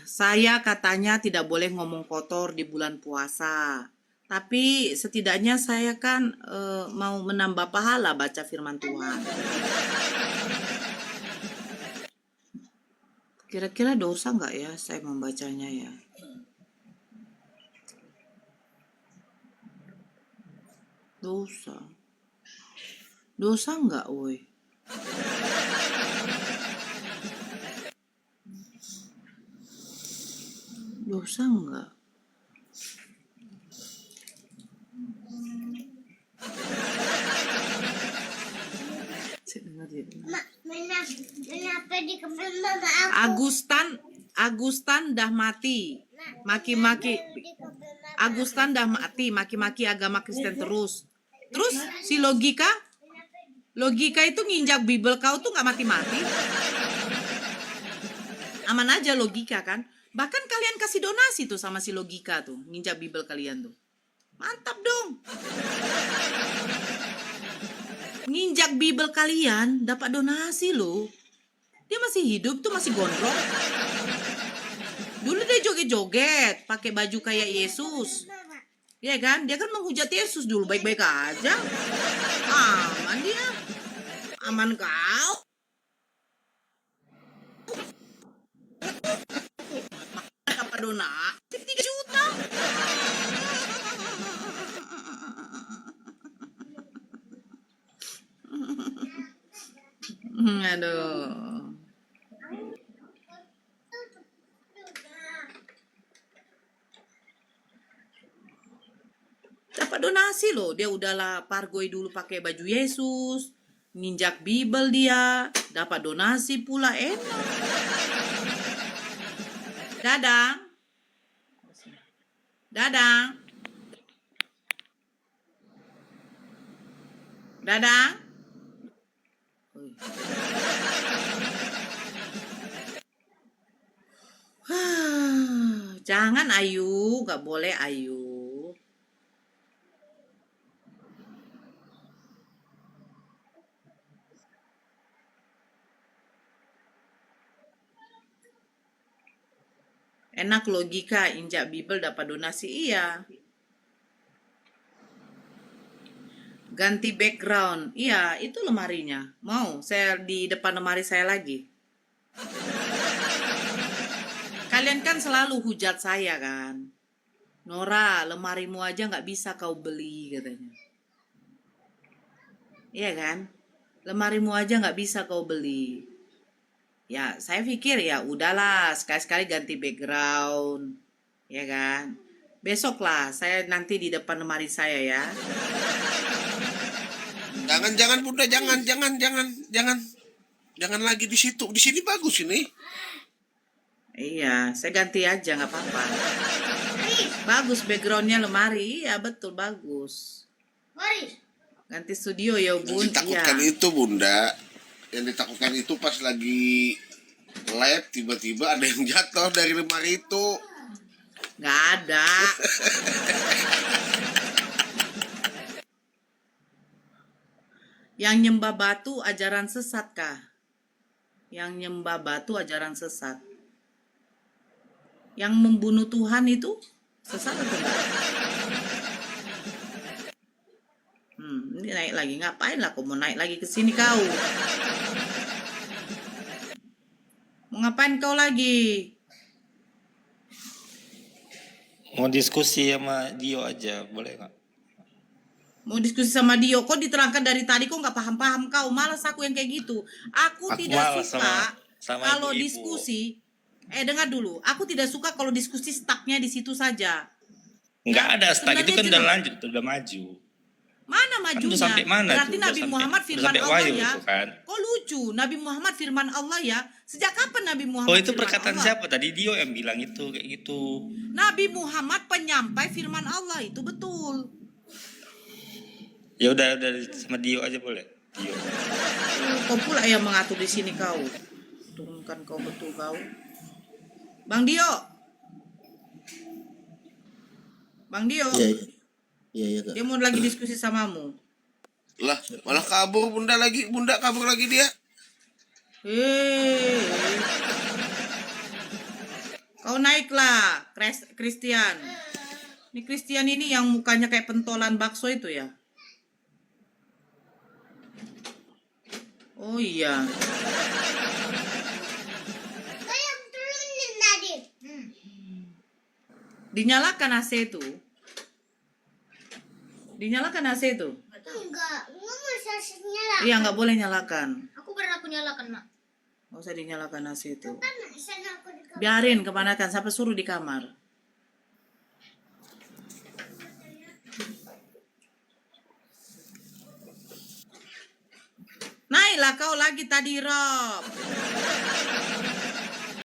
Saya katanya tidak boleh ngomong kotor di bulan puasa. Tapi setidaknya saya kan mau menambah pahala baca firman Tuhan. Kira-kira dosa nggak ya saya membacanya ya? Dosa. Dosa nggak, woi? Dosa nggak? Saya dengar dia. Kenapa di kebun mama aku? Agustan dah mati. Maki-maki. Agustan dah mati, maki-maki agama Kristen terus. Terus si logika itu nginjak Bible kau tuh nggak mati-mati. Aman aja logika kan. Bahkan kalian kasih donasi tuh sama si logika tuh, nginjak Bible kalian tuh. Mantap dong. Nginjak Bible kalian dapat donasi loh. Dia masih hidup tuh, masih gondrong. Dulu dia joget-joget, pakai baju kayak Yesus. Iya kan? Dia kan menghujat Yesus dulu, baik-baik aja. Aman dia. Aman kau. Apa donasi 3 juta? Aduh. Dapat donasi loh. Dia udahlah pargoi dulu pakai baju Yesus, ninjak Bible dia, dapat donasi pula, enak. Dadang. Dadang. Dadang. Jangan Ayu, gak boleh Ayu. Enak logika, injak Bible dapat donasi, iya. Ganti background, iya itu lemarinya. Mau saya di depan lemari saya lagi. Kalian kan selalu hujat saya kan. Nora, lemarimu aja nggak bisa kau beli katanya. Iya kan? Lemarimu aja nggak bisa kau beli. Ya, saya pikir ya udahlah, sekali-sekali ganti background. Ya kan? Besok lah, saya nanti di depan lemari saya ya. Jangan Bunda, jangan lagi di situ. Di sini bagus ini. Iya, saya ganti aja nggak apa-apa. Bagus backgroundnya lemari, iya betul bagus. Ganti studio ya Bun. Yang ditakutkan itu Bunda, yang ditakutkan itu pas lagi live tiba-tiba ada yang jatuh dari lemari itu. Nggak ada. Yang nyembah batu ajaran sesat kah? Yang nyembah batu ajaran sesat. Yang membunuh Tuhan itu sesat atau enggak? Ini naik lagi. Ngapain lah kau mau naik lagi ke sini kau? Mau ngapain kau lagi? Mau diskusi sama Dio aja, boleh nggak? Mau diskusi sama Dio, kok diterangkan dari tadi kok nggak paham-paham kau. Malas aku yang kayak gitu. Aku tidak suka sama kalau ibu-ibu. diskusi. Dengar dulu. Aku tidak suka kalau diskusi stucknya di situ saja. Nggak ada stuck, itu kan sebenarnya udah gini. lanjut, udah maju. Mana Kan majunya? udah sampai mana Berarti tuh? Udah Nabi sampai- Muhammad udah firman sampai Allah wahyu ya. itu kan. Kok lucu? Nabi Muhammad firman Allah ya. Sejak kapan Nabi Muhammad Oh itu firman perkataan Allah? siapa tadi? Dio yang bilang itu kayak gitu. Nabi Muhammad penyampai firman Allah, itu betul. Ya udah sama Dio aja boleh. Dio. Kau pula yang mengatur di sini kau. Turunkan kau betul kau. Bang Dio. Bang Dio, Iya, iya. Iya, iya, Kak. dia mau lagi diskusi samamu. Lah, malah kabur bunda kabur lagi dia. Kau naiklah, Christian. Ini Christian ini yang mukanya kayak pentolan bakso itu ya? Oh iya. Dinyalakan AC itu. Dinyalakan AC itu. Enggak mau nyala. Iya, nggak boleh nyalakan. Aku pernah aku nyalakan, Mak. Nggak usah dinyalakan AC itu. Sana aku di kamar. Biarin kemanakan, sampai suruh di kamar. Naiklah kau lagi tadi, Rob.